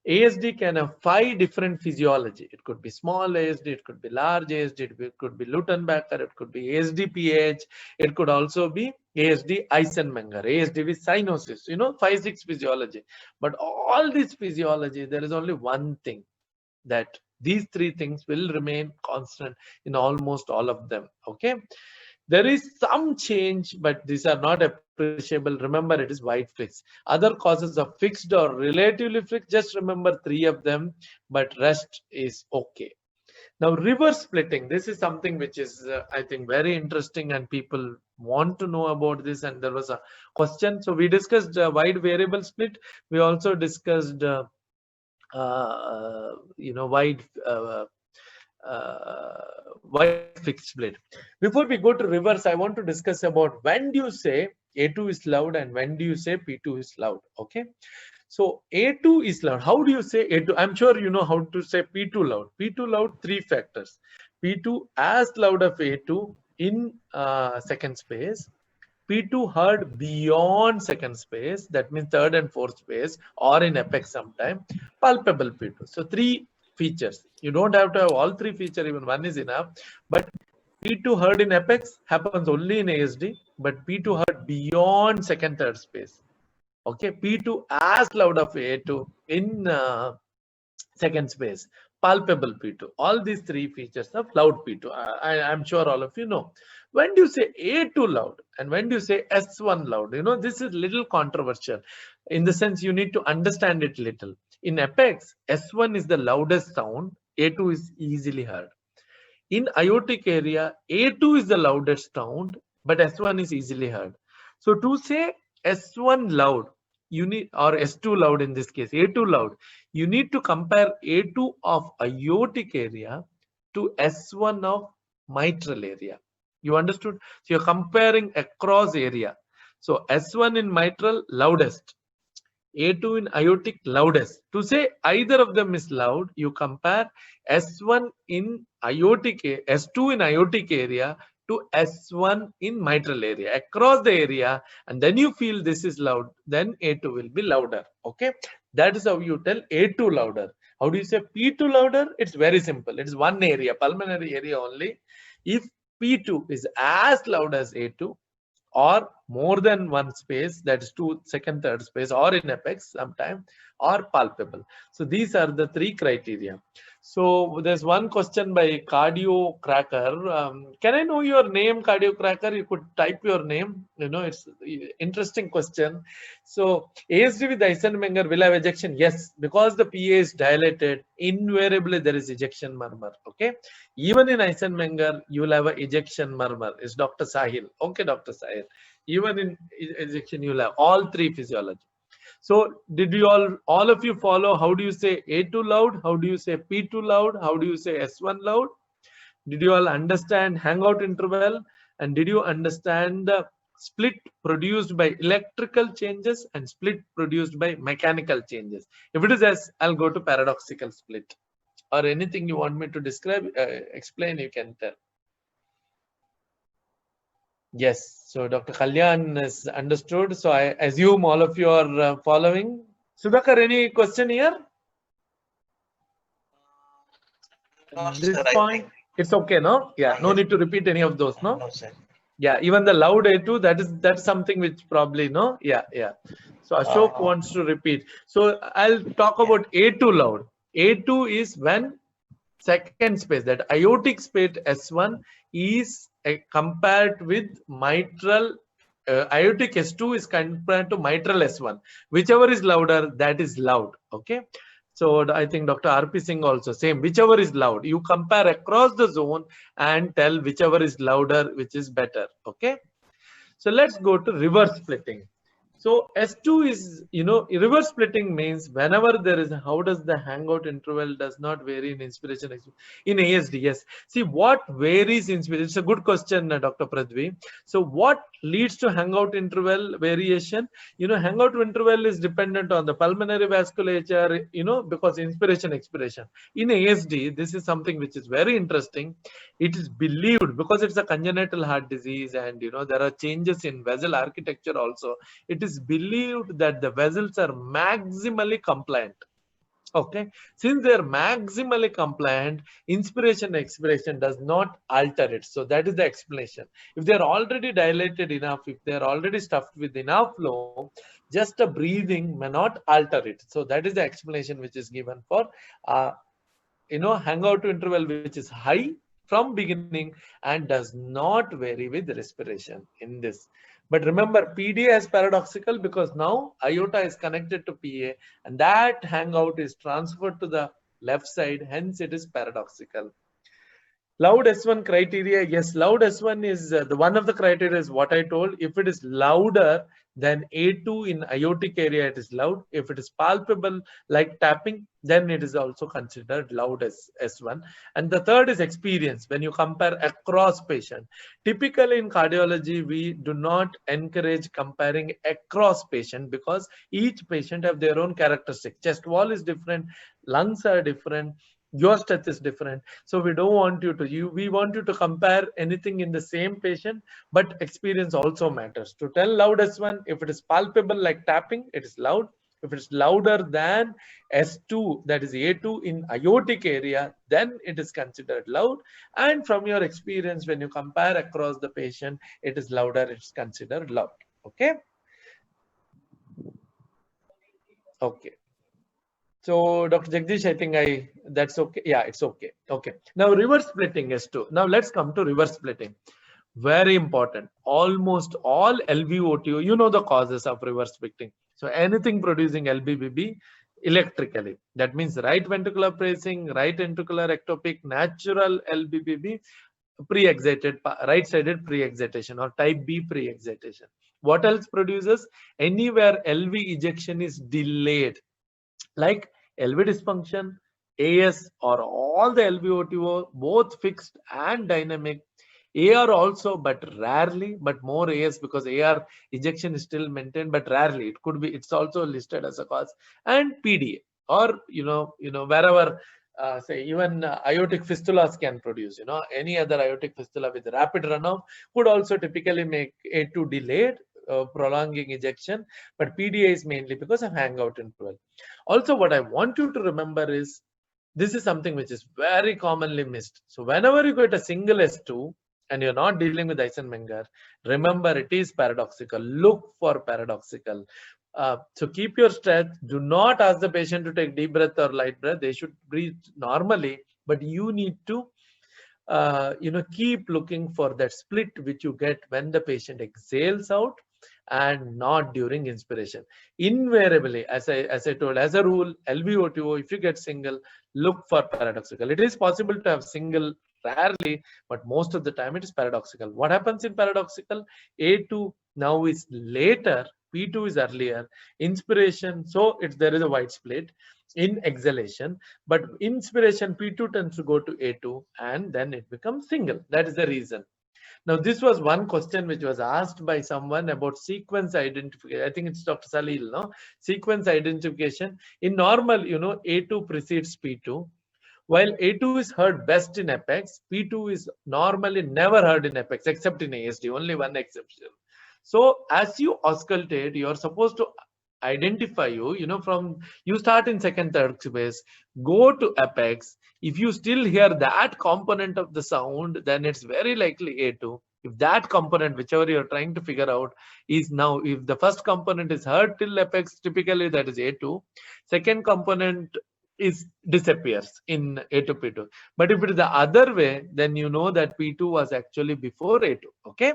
ASD can have 5 different physiology. It could be small ASD, it could be large ASD, it could be Lutenbacher, it could be ASD PH, it could also be ASD Eisenmenger, ASD with cyanosis, 5-6 physiology. But all this physiology, there is only one thing, that These three things will remain constant in almost all of them. Okay, there is some change, but these are not appreciable. Remember, it is wide fixed. Other causes of fixed or relatively fixed, just remember three of them, but rest is okay. Now, reverse splitting, this is something which is, I think, very interesting, and people want to know about this. And there was a question. So we discussed wide variable split. We also discussed, wide fixed split. Before we go to reverse, I want to discuss about when do you say A2 is loud and when do you say P2 is loud. Okay. So A2 is loud. How do you say A2? I'm sure you know how to say P2 loud. P2 loud, three factors. P2 as loud of A2 in second space. P2 heard beyond second space, that means third and fourth space, or in apex sometime. Palpable P2. So three features. You don't have to have all three features, even one is enough. But P2 heard in apex happens only in ASD, but P2 heard beyond second, third space. Okay, P2 as loud of A2 in second space, palpable P2. All these three features of loud P2. I'm sure all of you know. When do you say A2 loud and when do you say S1 loud? You know, this is little controversial. In the sense, you need to understand it little. In apex, S1 is the loudest sound, A2 is easily heard. In iotic area, A2 is the loudest sound, but S1 is easily heard. So to say S1 loud, you need, or S2 loud in this case, A2 loud, you need to compare A2 of iotic area to S1 of mitral area. You understood? So you're comparing across area. So S1 in mitral, loudest. A2 in iotic, loudest. To say either of them is loud, you compare S1 in iotic, S2 in iotic area to S1 in mitral area, across the area, and then you feel this is loud, then A2 will be louder. Okay, that is how you tell A2 louder. How do you say P2 louder? It's very simple. It's one area, pulmonary area only. If P2 is as loud as A2, or more than one space, that is two, second, third space, or in apex sometime, or palpable. So these are the three criteria. So there's one question by Cardio Cracker. Can I know your name, Cardio Cracker? You could type your name. You know, it's interesting question. So ASD with Eisenmenger will have ejection? Yes, because the PA is dilated, invariably there is ejection murmur. Okay, even in Eisenmenger, you will have an ejection murmur. It's Dr. Sahil. Okay, Dr. Sahil. Even in ejection, you will have all three physiology. So did you all of you follow? How do you say A2 loud? How do you say P2 loud? How do you say S1 loud? Did you all understand hangout interval? And did you understand the split produced by electrical changes and split produced by mechanical changes? If it is yes, I'll go to paradoxical split. Or anything you want me to describe, explain, you can tell. Yes, so Dr. Kalyan is understood. So I assume all of you are following. Sudhakar, any question here? At this point, it's okay, no? Yeah, no need to repeat any of those, no? No, sir. Yeah, even the loud A2, that's something which probably, no? Yeah, yeah. So Ashok wants to repeat. So I'll talk about A2 loud. A2 is when second space, that iotic space S1 is compared with mitral, iotic S2 is compared to mitral S1. Whichever is louder, that is loud. Okay. So I think Dr. R.P. Singh also same, whichever is loud. You compare across the zone and tell whichever is louder, which is better. Okay. So let's go to reverse splitting. So S2 is, you know, reverse splitting means whenever there is, how does the hangout interval does not vary in inspiration? In ASD, yes. See, what varies in inspiration? It's a good question, Dr. Pradvi. So what leads to hangout interval variation? You know, hangout interval is dependent on the pulmonary vasculature, you know, because inspiration, expiration. In ASD, this is something which is very interesting. It is believed, because it's a congenital heart disease and, you know, there are changes in vessel architecture also. It is believed that the vessels are maximally compliant. Okay, since they are maximally compliant, inspiration expiration does not alter it. So that is the explanation. If they are already dilated enough, if they are already stuffed with enough flow, just a breathing may not alter it. So that is the explanation which is given for hangout interval which is high from beginning and does not vary with respiration in this. But remember, PDA is paradoxical because now iota is connected to PA and that hangout is transferred to the left side, hence it is paradoxical. Loud S1 criteria, yes, loud S1 is the one of the criteria is what I told. If it is louder than A2 in iotic area, it is loud. If it is palpable like tapping, then it is also considered loud as S1. And the third is experience when you compare across patient. Typically in cardiology, we do not encourage comparing across patient because each patient have their own characteristic. Chest wall is different, lungs are different, your strength is different, so we don't want you to we want you to compare anything in the same patient, but experience also matters. To tell loud S1, if it is palpable like tapping, it is loud. If it is louder than S2, that is A2 in iotic area, then it is considered loud. And from your experience, when you compare across the patient, it is louder, it's considered loud. Okay. Okay. So Dr. Jagdish, I think that's okay. Yeah, it's okay. Okay. Now reverse splitting S2. Now let's come to reverse splitting. Very important. Almost all LVOTO, you know the causes of reverse splitting. So anything producing LVBB electrically. That means right ventricular bracing, right ventricular ectopic, natural LVBB, pre-excited, right-sided pre-excitation or type B pre-excitation. What else produces? Anywhere LV ejection is delayed, like LV dysfunction, AS, or all the LVOTO, both fixed and dynamic. AR also, but rarely, but more AS because AR ejection is still maintained, but rarely. It could be, it's also listed as a cause. And PDA, or wherever, say even aortic fistulas can produce, any other aortic fistula with rapid runoff could also typically make A2 delayed, prolonging ejection, but PDA is mainly because of hangout interval. Also, what I want you to remember is this is something which is very commonly missed. So whenever you get a single S2 and you're not dealing with Eisenmenger, remember it is paradoxical. Look for paradoxical. So keep your strength. Do not ask the patient to take deep breath or light breath. They should breathe normally, but you need to keep looking for that split which you get when the patient exhales out and not during inspiration. Invariably, as I told, as a rule, LVOTO, if you get single, look for paradoxical. It is possible to have single rarely, but most of the time it is paradoxical. What happens in paradoxical? A2 now is later, P2 is earlier, inspiration, so there is a wide split in exhalation, but inspiration P2 tends to go to A2 and then it becomes single. That is the reason. Now, this was one question which was asked by someone about sequence identification. I think it's Dr. Salil, no? Sequence identification. In normal, A2 precedes P2. While A2 is heard best in apex, P2 is normally never heard in apex, except in ASD, only one exception. So as you auscultate, you're supposed to identify from you start in second, third space, go to apex. If you still hear that component of the sound, then it's very likely A2. If that component, whichever you're trying to figure out, is now, if the first component is heard till apex, typically that is A2. Second component disappears in A2 P2. But if it is the other way, then you know that P2 was actually before A2. Okay.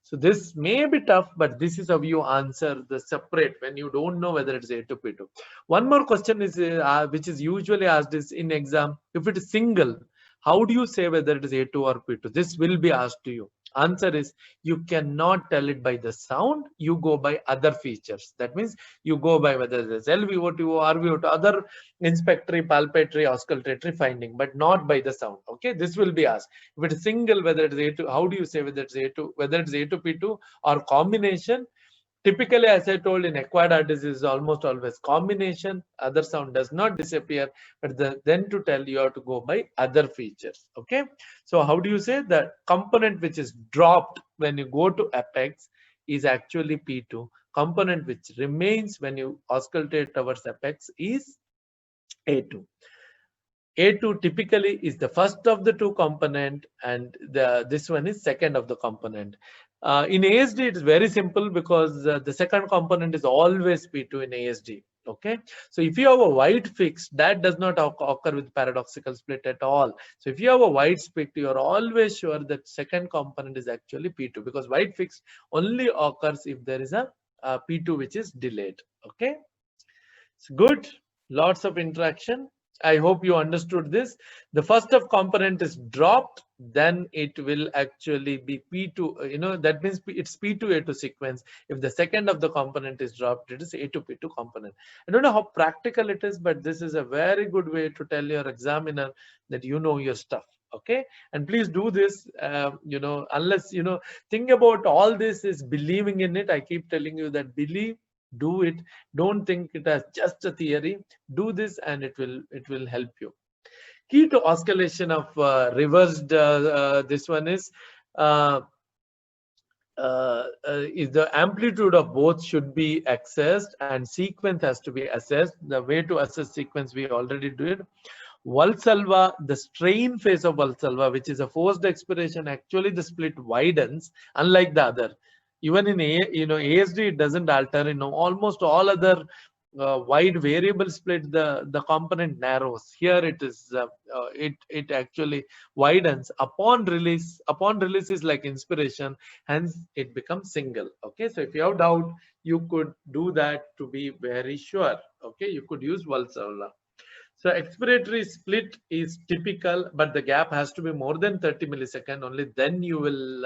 So this may be tough, but this is how you answer the separate when you don't know whether it's A2 P2. One more question is which is usually asked is in exam, if it is single, how do you say whether it is A2 or P2? This will be asked to you. Answer is you cannot tell it by the sound, you go by other features. That means you go by whether it is LVOTO, RVOTO, other inspectory, palpatory, auscultatory finding, but not by the sound. Okay, this will be asked. If it is single, whether it is A2, how do you say whether it's A2, whether it's A2 P2 or combination? Typically, as I told, in acquired heart disease is almost always combination. Other sound does not disappear, but then to tell you have to go by other features. Okay. So how do you say the component which is dropped when you go to apex is actually P2. Component which remains when you auscultate towards apex is A2. A2 typically is the first of the two component, and this one is second of the component. In ASD, it is very simple because the second component is always P2 in ASD. Okay, so if you have a wide fix, that does not occur with paradoxical split at all. So if you have a wide split, you are always sure that second component is actually P2, because wide fix only occurs if there is a P2 which is delayed. Okay, it's good. Lots of interaction. I hope you understood this. The first of component is dropped, then it will actually be P2. That means it's P2A2 sequence. If the second of the component is dropped, it is A2P2 component. I don't know how practical it is, but this is a very good way to tell your examiner that you know your stuff. Okay, and please do this. Unless think about all this is believing in it. I keep telling you that believe, do it. Don't think it as just a theory. Do this and it will help you. Key to oscillation of reversed this one is the amplitude of both should be accessed and sequence has to be assessed. The way to assess sequence we already did. Valsalva, the strain phase of Valsalva, which is a forced expiration, actually the split widens, unlike the other. Even in ASD, it doesn't alter. Almost all other wide variable split, the component narrows. Here it is it actually widens upon release. Upon release is like inspiration, hence it becomes single. Okay, so if you have doubt, you could do that to be very sure. Okay, you could use Valsalva. So expiratory split is typical, but the gap has to be more than 30 milliseconds. Only then you will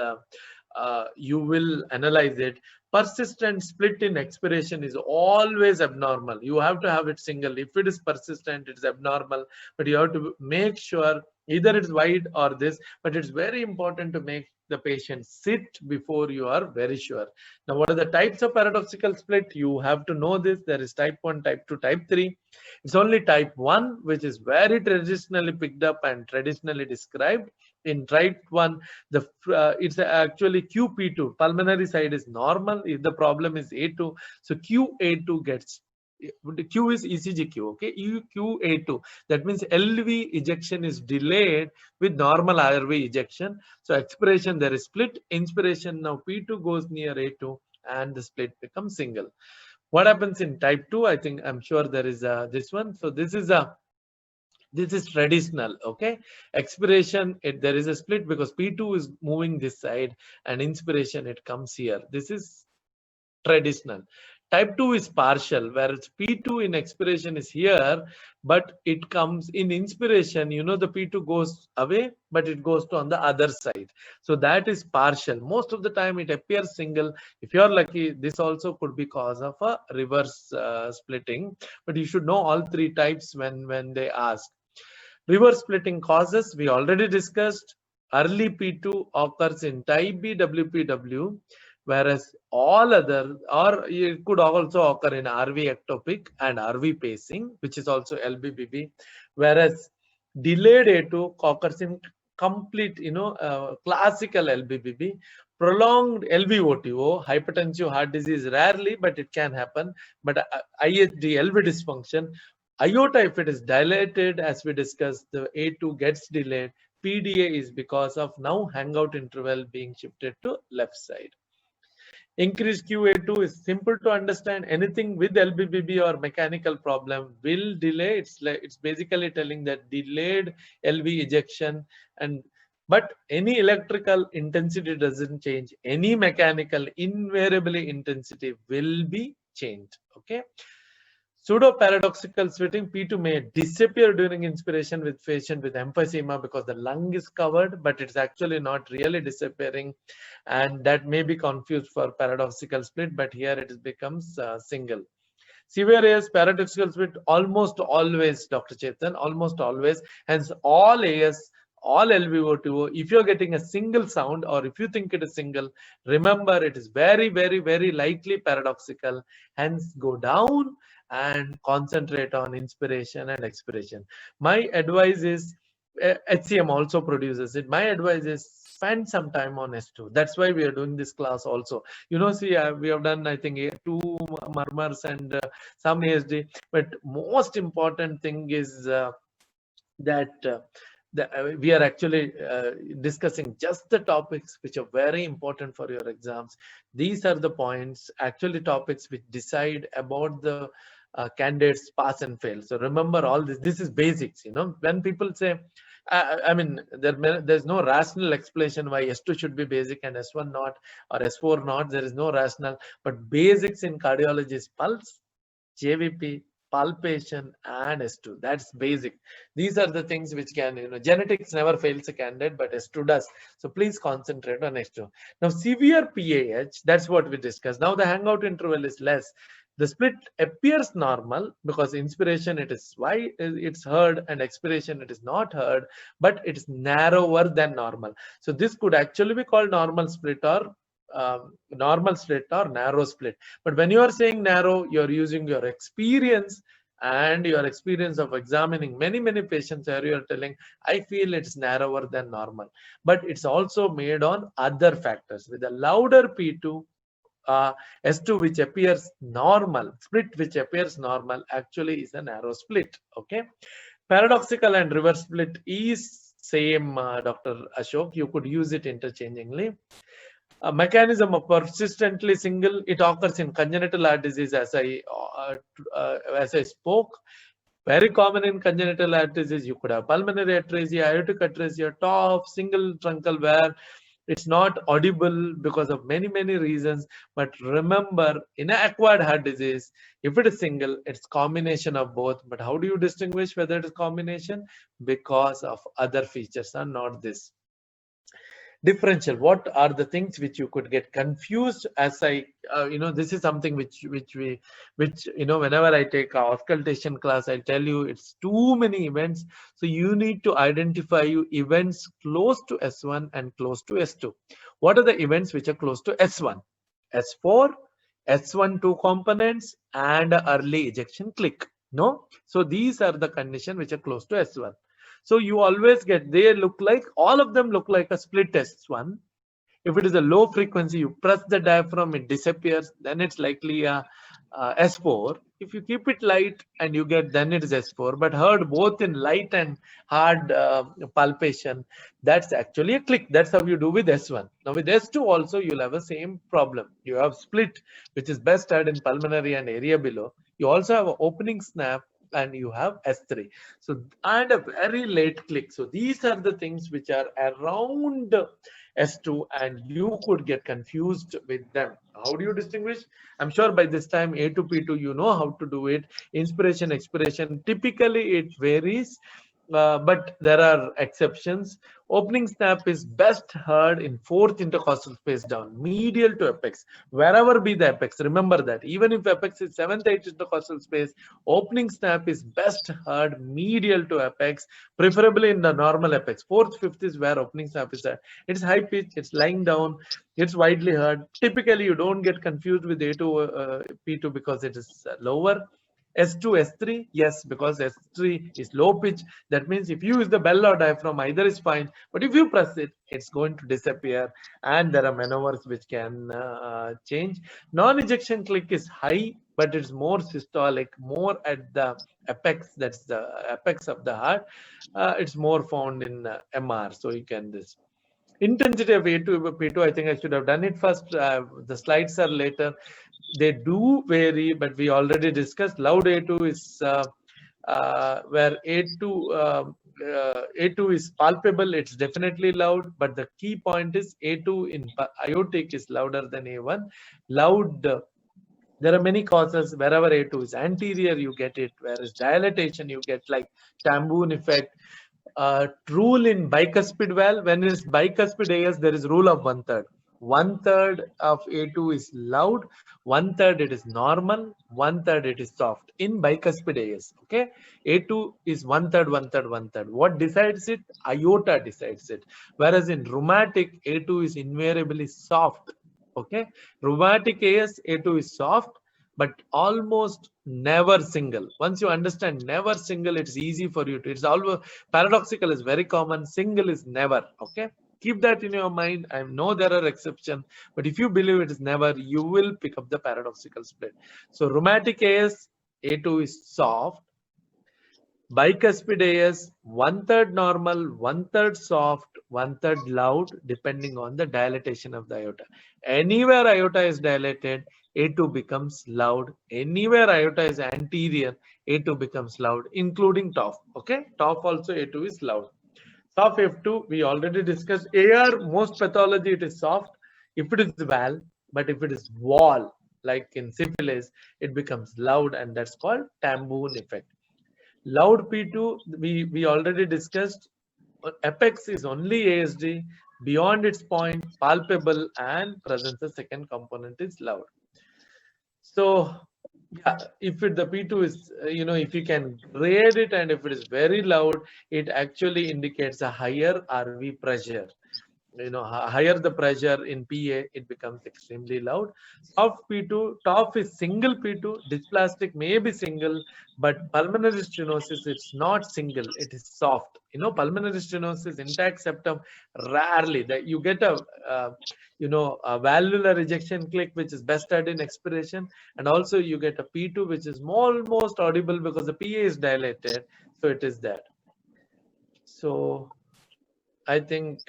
analyze it. Persistent split in expiration is always abnormal. You have to have it single. If it is persistent, it is abnormal. But you have to make sure either it's wide or this. But it's very important to make the patient sit before you are very sure. Now, what are the types of paradoxical split? You have to know this. There is type 1, type 2, type 3. It's only type 1 which is very traditionally picked up and traditionally described. In type 1, it's actually QP2. Pulmonary side is normal. If the problem is A2, so QA2 gets. Q is ECGQ, okay? QA2. That means LV ejection is delayed with normal RV ejection. So expiration there is split. Inspiration now P2 goes near A2 and the split becomes single. What happens in type 2? I think I'm sure there is this one. So this is traditional. Okay, expiration there is a split because P2 is moving this side and inspiration it comes here. This is traditional. Type 2 is partial, whereas P2 in expiration is here, but it comes in inspiration. The P2 goes away, but it goes to on the other side. So that is partial. Most of the time it appears single. If you're lucky, this also could be cause of a reverse splitting, but you should know all three types when they ask. Reverse splitting causes, we already discussed. Early P2 occurs in type B WPW, whereas all other, or it could also occur in RV ectopic and RV pacing, which is also LBBB, whereas delayed A2 occurs in complete, classical LBBB. Prolonged LVOTO, hypertensive heart disease, rarely, but it can happen. But IHD, LV dysfunction, iota, if it is dilated, as we discussed, the A2 gets delayed. PDA is because of now hangout interval being shifted to left side. Increased QA2 is simple to understand. Anything with LBBB or mechanical problem will delay. It's basically telling that delayed LV ejection, but any electrical intensity doesn't change. Any mechanical invariably intensity will be changed. Okay. Pseudo-paradoxical splitting, P2 may disappear during inspiration with patient with emphysema because the lung is covered, but it's actually not really disappearing, and that may be confused for paradoxical split, but here it becomes single. Severe AS paradoxical split almost always, Dr. Chetan, almost always, hence all AS, all LVOTO, if you're getting a single sound or if you think it is single, remember it is very, very, very likely paradoxical, hence go down and concentrate on inspiration and expiration. My advice is, HCM also produces it. My advice is spend some time on S2. That's why we are doing this class also. See, we have done, I think, 2 murmurs and some ASD. But most important thing is that we are actually discussing just the topics which are very important for your exams. These are the points, actually topics which decide about the candidates pass and fail. So remember all this. This is basics. When people say, I mean, there's no rational explanation why S2 should be basic and S1 not, or S4 not. There is no rational. But basics in cardiology is pulse, JVP, palpation, and S2. That's basic. These are the things which can, genetics never fails a candidate, but S2 does. So please concentrate on S2. Now, severe PAH, that's what we discussed. Now, the hangout interval is less. The split appears normal because inspiration it is why it's heard and expiration it is not heard, but it is narrower than normal. So this could actually be called normal split or normal split or narrow split. But when you are saying narrow, you're using your experience and your experience of examining many patients where you're telling, I feel it's narrower than normal. But it's also made on other factors. With a louder P2, S2 which appears normal, split which appears normal actually is a narrow split. Okay. Paradoxical and reverse split is same, Dr. Ashok. You could use it interchangingly. A mechanism of persistently single, it occurs in congenital heart disease as I spoke. Very common in congenital heart disease. You could have pulmonary atresia, aortic atresia, TOF, single truncal where it's not audible because of many reasons. But remember, in an acquired heart disease, if it is single, it's combination of both. But how do you distinguish whether it is combination? Because of other features and not this. Differential, what are the things which you could get confused? As I this is something which whenever I take a auscultation class, I tell you it's too many events. So you need to identify events close to S1 and close to S2. What are the events which are close to S1? S4, S1 2 components, and early ejection click. No, so these are the conditions which are close to S1. So you always get, all of them look like a split S1. If it is a low frequency, you press the diaphragm, it disappears, then it's likely a S4. If you keep it light and you get, then it is S4, but heard both in light and hard palpation, that's actually a click. That's how you do with S1. Now with S2 also, you'll have the same problem. You have split, which is best heard in pulmonary and area below. You also have an opening snap, and you have S3. So, and a very late click. So these are the things which are around S2, and you could get confused with them. How do you distinguish? I'm sure by this time A to P2, you know how to do it. Inspiration, expiration, typically it varies. But there are exceptions. Opening snap is best heard in 4th intercostal space down, medial to apex, wherever be the apex. Remember that even if apex is 7th, 8th intercostal space, opening snap is best heard medial to apex, preferably in the normal apex. 4th, 5th is where opening snap is at. It's high pitch, it's lying down, it's widely heard. Typically, you don't get confused with A2, P2 because it is lower. S2, S3, yes, because S3 is low pitch. That means if you use the bell or diaphragm, either is fine. But if you press it, it's going to disappear. And there are maneuvers which can change. Non-ejection click is high, but it's more systolic, more at the apex. That's the apex of the heart. It's more found in MR. So you can this. Intensity of A2, P2, I think I should have done it first. The slides are later. They do vary, but we already discussed. Loud A2 is where A2 is palpable. It's definitely loud, but the key point is A2 in aortic is louder than A1. Loud. There are many causes. Wherever A2 is anterior, you get it. Whereas dilatation, you get like tambourine effect. Rule in bicuspid valve, when it is bicuspid AS, there is rule of 1/3. 1/3 of A2 is loud, 1/3 it is normal, 1/3 it is soft in bicuspid AS. Okay, A2 is 1/3, 1/3, 1/3. What decides it? Aorta decides it. Whereas in rheumatic, A2 is invariably soft. Okay, rheumatic AS, A2 is soft, but almost never single. Once you understand never single, it's easy for you to. It's always paradoxical is very common. Single is never. Okay. Keep that in your mind. I know there are exceptions, but if you believe it is never, you will pick up the paradoxical split. So rheumatic AS, A2 is soft. Bicuspid AS, 1/3 normal, 1/3 soft, 1/3 loud, depending on the dilatation of the aorta. Anywhere aorta is dilated, A2 becomes loud. Anywhere aorta is anterior, A2 becomes loud, including TOF. Okay, TOF also A2 is loud. Soft F2, we already discussed. AR, most pathology, it is soft. If it is valve, but if it is wall, like in syphilis, it becomes loud, and that's called tambourine effect. Loud P2, we already discussed. Apex is only ASD. Beyond its point, palpable and presence, the second component is loud. So yeah, if the P2 is, if you can grade it and if it is very loud, it actually indicates a higher RV pressure. Higher the pressure in PA, it becomes extremely loud. Soft P2, TOF is single P2, dysplastic may be single, but pulmonary stenosis, it's not single, it is soft. Pulmonary stenosis, intact septum, rarely that you get a valvular ejection click, which is best studied in expiration, and also you get a P2, which is almost audible because the PA is dilated, so it is that. So I think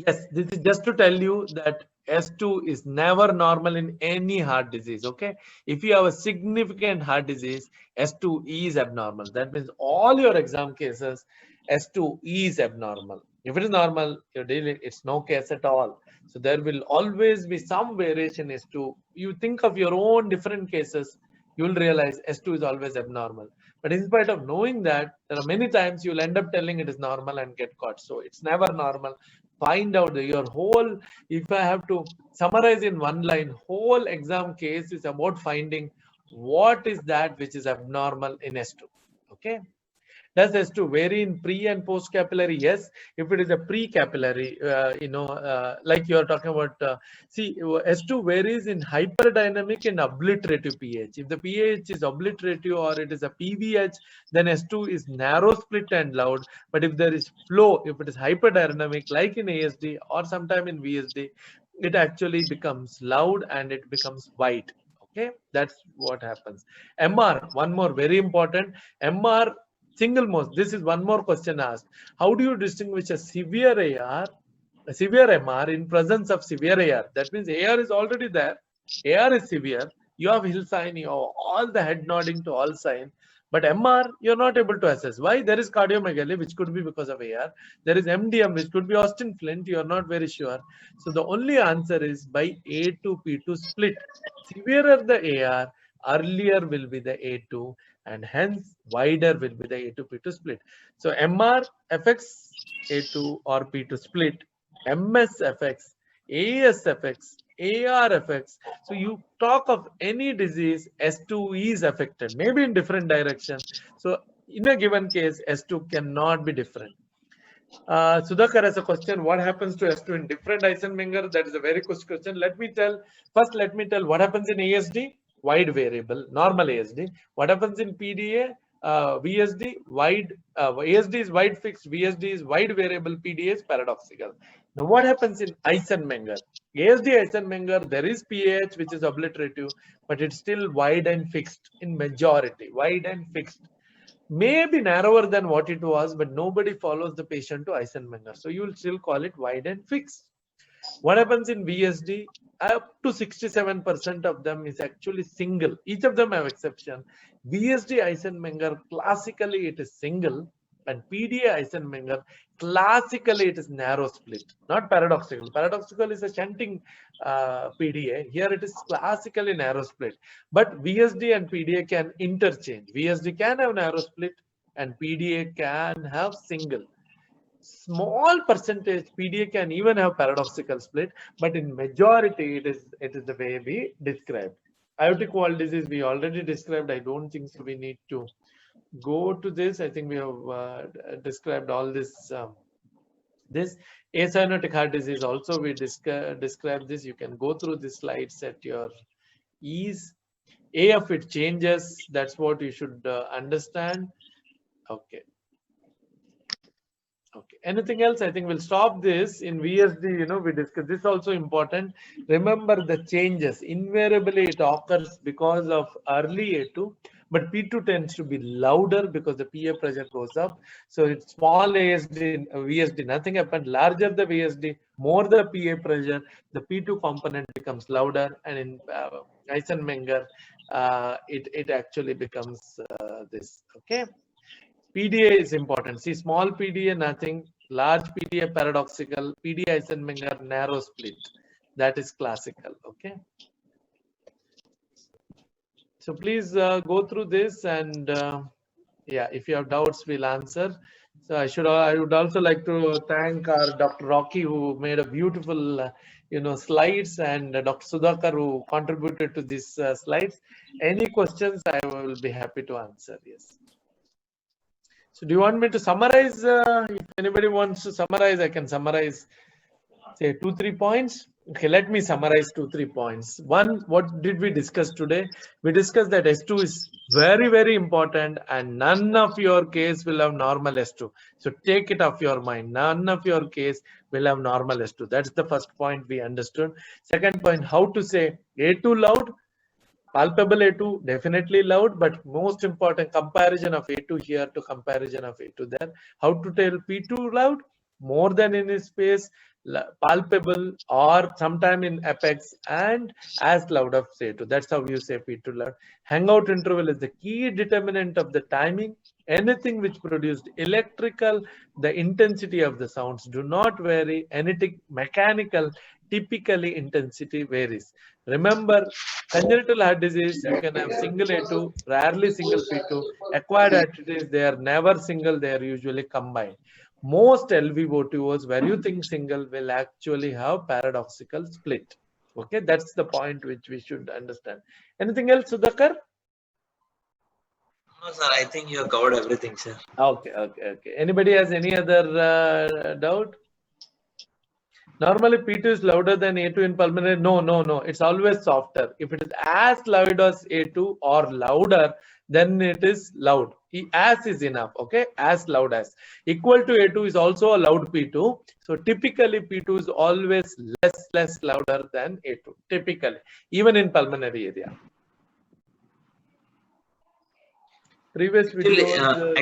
yes, this is just to tell you that S2 is never normal in any heart disease. Okay, if you have a significant heart disease, S2 is abnormal. That means all your exam cases, S2 is abnormal. If it is normal, you're dealing, it's no case at all. So there will always be some variation S2. You think of your own different cases, you'll realize S2 is always abnormal. But in spite of knowing that, there are many times you'll end up telling it is normal and get caught. So it's never normal. Find out your whole, if I have to summarize in one line, whole exam case is about finding what is that which is abnormal in S2. Okay. Does S2 vary in pre and post capillary? Yes. If it is a pre capillary, like you are talking about, S2 varies in hyperdynamic and obliterative pH. If the pH is obliterative or it is a PVH, then S2 is narrow split and loud. But if there is flow, if it is hyperdynamic, like in ASD or sometime in VSD, it actually becomes loud and it becomes white. Okay, that's what happens. MR, one more very important. MR, single most. This is one more question asked. How do you distinguish a severe AR, a severe MR in presence of severe AR? That means AR is already there. AR is severe. You have Hill sign, you have all the head nodding to all sign. But MR, you're not able to assess. Why? There is cardiomegaly, which could be because of AR. There is MDM, which could be Austin Flint. You're not very sure. So the only answer is by A to P2 split. Severer the AR, earlier will be the A2, and hence wider will be the A2 P2 split. So MR affects A2 or P2 split, MS affects, AS affects, AR affects. So you talk of any disease, S2 is affected, maybe in different direction. So in a given case, S2 cannot be different. Sudhakar has a question. What happens to S2 in different Eisenmenger? That is a very good question. Let me tell what happens in ASD, wide variable, normal ASD. What happens in PDA, VSD, wide, ASD is wide fixed, VSD is wide variable, PDA is paradoxical. Now what happens in Eisenmenger? ASD Eisenmenger, there is PAH which is obliterative, but it's still wide and fixed in majority, wide and fixed. Maybe narrower than what it was, but nobody follows the patient to Eisenmenger. So you will still call it wide and fixed. What happens in VSD? Up to 67% of them is actually single. Each of them have exception. VSD Eisenmenger, classically it is single, and PDA Eisenmenger, classically it is narrow split, not paradoxical. Paradoxical is a shunting PDA. Here it is classically narrow split. But VSD and PDA can interchange. VSD can have narrow split and PDA can have single. Small percentage PDA can even have paradoxical split, but in majority it is the way we described. Aortic wall disease we already described. I don't think so we need to go to this. I think we have described all this. This acyanotic heart disease also we described this. You can go through the slides at your ease. AF it changes. That's what you should understand. Okay. Okay. Anything else? I think we'll stop this. In VSD, we discussed this also important. Remember the changes. Invariably it occurs because of early A2. but P2 tends to be louder because the PA pressure goes up. So it's small ASD, VSD, nothing happened. Larger the VSD, more the PA pressure, the P2 component becomes louder, and in Eisenmenger, it actually becomes this. Okay, PDA is important. See, small PDA, nothing. Large PDA, paradoxical. PDA Eisenmenger, narrow split. That is classical. Okay. So please go through this, and yeah, if you have doubts, we'll answer. So I would also like to thank our Dr. Rocky, who made a beautiful slides, and Dr. Sudhakar, who contributed to these slides. Any questions, I will be happy to answer. Yes. So do you want me to summarize? If anybody wants to summarize, I can summarize, say 2-3 points. Okay, let me summarize 2-3 points. One, what did we discuss today? We discussed that S2 is very, very important, and none of your case will have normal S2. So take it off your mind. None of your case will have normal S2. That's the first point we understood. Second point, how to say A2 loud. Palpable A2, definitely loud, but most important, comparison of A2 here to comparison of A2 there. How to tell P2 loud? More than in his space, palpable, or sometime in apex, and as loud of A2. That's how you say P2 loud. Hangout interval is the key determinant of the timing. Anything which produced electrical, the intensity of the sounds do not vary. Anything mechanical, typically intensity varies. Remember, congenital heart disease, you can have single A2, rarely single P2. Acquired heart disease, they are never single, they are usually combined. Most LVOTOs, where you think single, will actually have paradoxical split. Okay, that's the point which we should understand. Anything else, Sudhakar? No, sir. I think you have covered everything, sir. Okay. Anybody has any other doubt? Normally, P2 is louder than A2 in pulmonary. No. It's always softer. If it is as loud as A2 or louder, then it is loud. As is enough. Okay, as loud as. Equal to A2 is also a loud P2. So typically, P2 is always less louder than A2. Typically, even in pulmonary area. Previous video.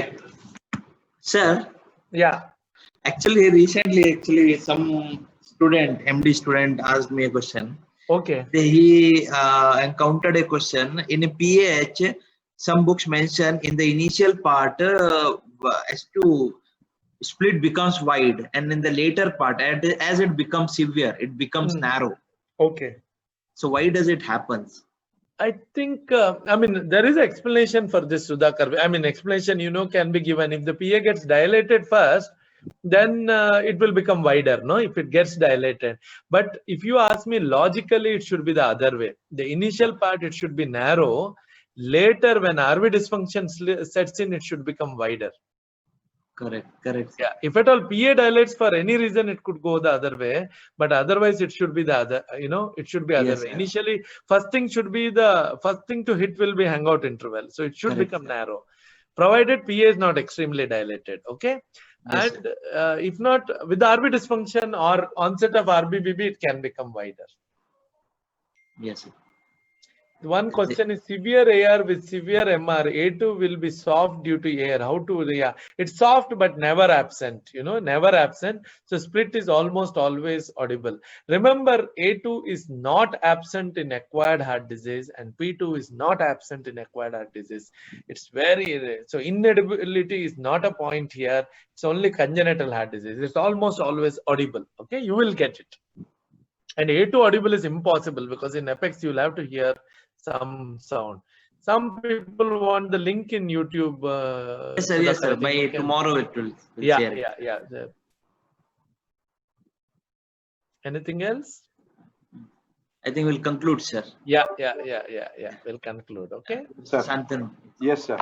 Sir. Yeah. Actually, recently, some MD student asked me a question. Okay. He encountered a question in a PH. Some books mention in the initial part S2 split becomes wide, and in the later part, as it becomes severe, it becomes narrow. Okay. So why does it happen? I think, there is an explanation for this, Sudhakar. Explanation, can be given. If the PA gets dilated first, then it will become wider, no? If it gets dilated. But if you ask me logically, it should be the other way. The initial part, it should be narrow. Later, when RV dysfunction sets in, it should become wider. Correct. Yeah. If at all PA dilates for any reason, it could go the other way. But otherwise, it should be the other. It should be other way. Initially, first thing to hit will be hangout interval. So it should become narrow, provided PA is not extremely dilated. Okay. Yes, and if not, with the RB dysfunction or onset of RBBB, it can become wider. Yes, sir. One question is severe AR with severe MR. A2 will be soft due to air. How to react? It's soft but never absent. Never absent. So split is almost always audible. Remember, A2 is not absent in acquired heart disease, and P2 is not absent in acquired heart disease. It's very rare. So inaudibility is not a point here. It's only congenital heart disease. It's almost always audible. Okay, you will get it. And A2 audible is impossible because in apex you will have to hear some sound. Some people want the link in YouTube. Yes, sir. By tomorrow it will. Yeah. Anything else? I think we'll conclude, sir. Yeah. We'll conclude. Okay. Sir. Shantanu. Yes, sir.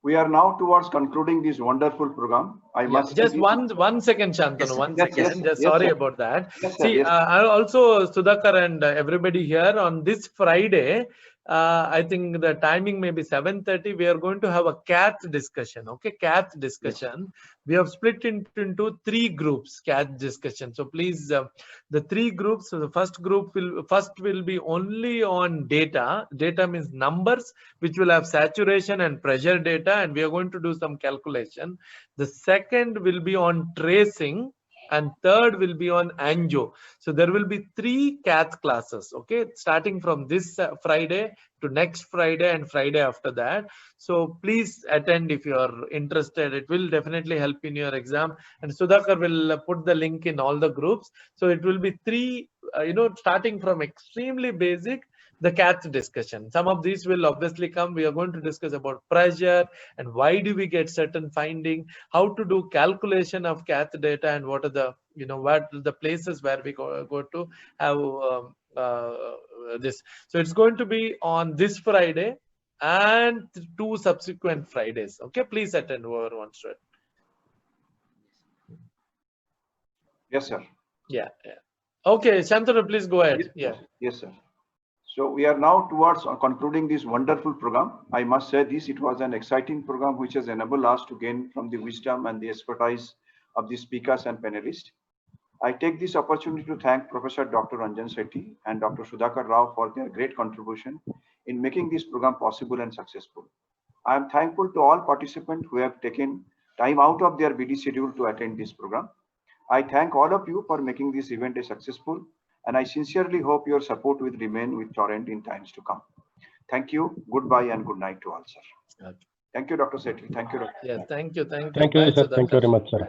We are now towards concluding this wonderful program. I must just one second, Shantanu. Yes, sorry sir. about that. Yes, See, sir, yes. I also, Sudhakar and everybody here, on this Friday, I think the timing may be 7:30. We are going to have a CAT discussion. Okay, CAT discussion. We have split into 3 groups, CAT discussion. So please, the 3 groups. So the first group will be only on data. Data means numbers, which will have saturation and pressure data, and we are going to do some calculation. The second will be on tracing, and third will be on angio. So there will be 3 CAT classes, okay, starting from this Friday to next Friday and Friday after that. So please attend if you are interested. It will definitely help in your exam, and Sudhakar will put the link in all the groups. So it will be 3, starting from extremely basic, the CAT discussion. Some of these will obviously come. We are going to discuss about pressure and why do we get certain finding, how to do calculation of CAT data, and what are the, what are the places where we go to have this. So it's going to be on this Friday and 2 subsequent Fridays. Okay, please attend whoever wants to attend. Yes, sir. Yeah. Okay, Shantanu, please go ahead. Yes, sir. So we are now towards concluding this wonderful program. I must say it was an exciting program which has enabled us to gain from the wisdom and the expertise of the speakers and panelists. I take this opportunity to thank Professor Dr. Ranjan Sethi and Dr. Sudhakar Rao for their great contribution in making this program possible and successful. I am thankful to all participants who have taken time out of their busy schedule to attend this program. I thank all of you for making this event a successful, and I sincerely hope your support will remain with Torrent in times to come. Thank you. Goodbye and good night to all, sir. Okay. Thank you, Dr. Sethi. Thank you. Yeah, thank you. Thank you, sir. Thank you very much, sir.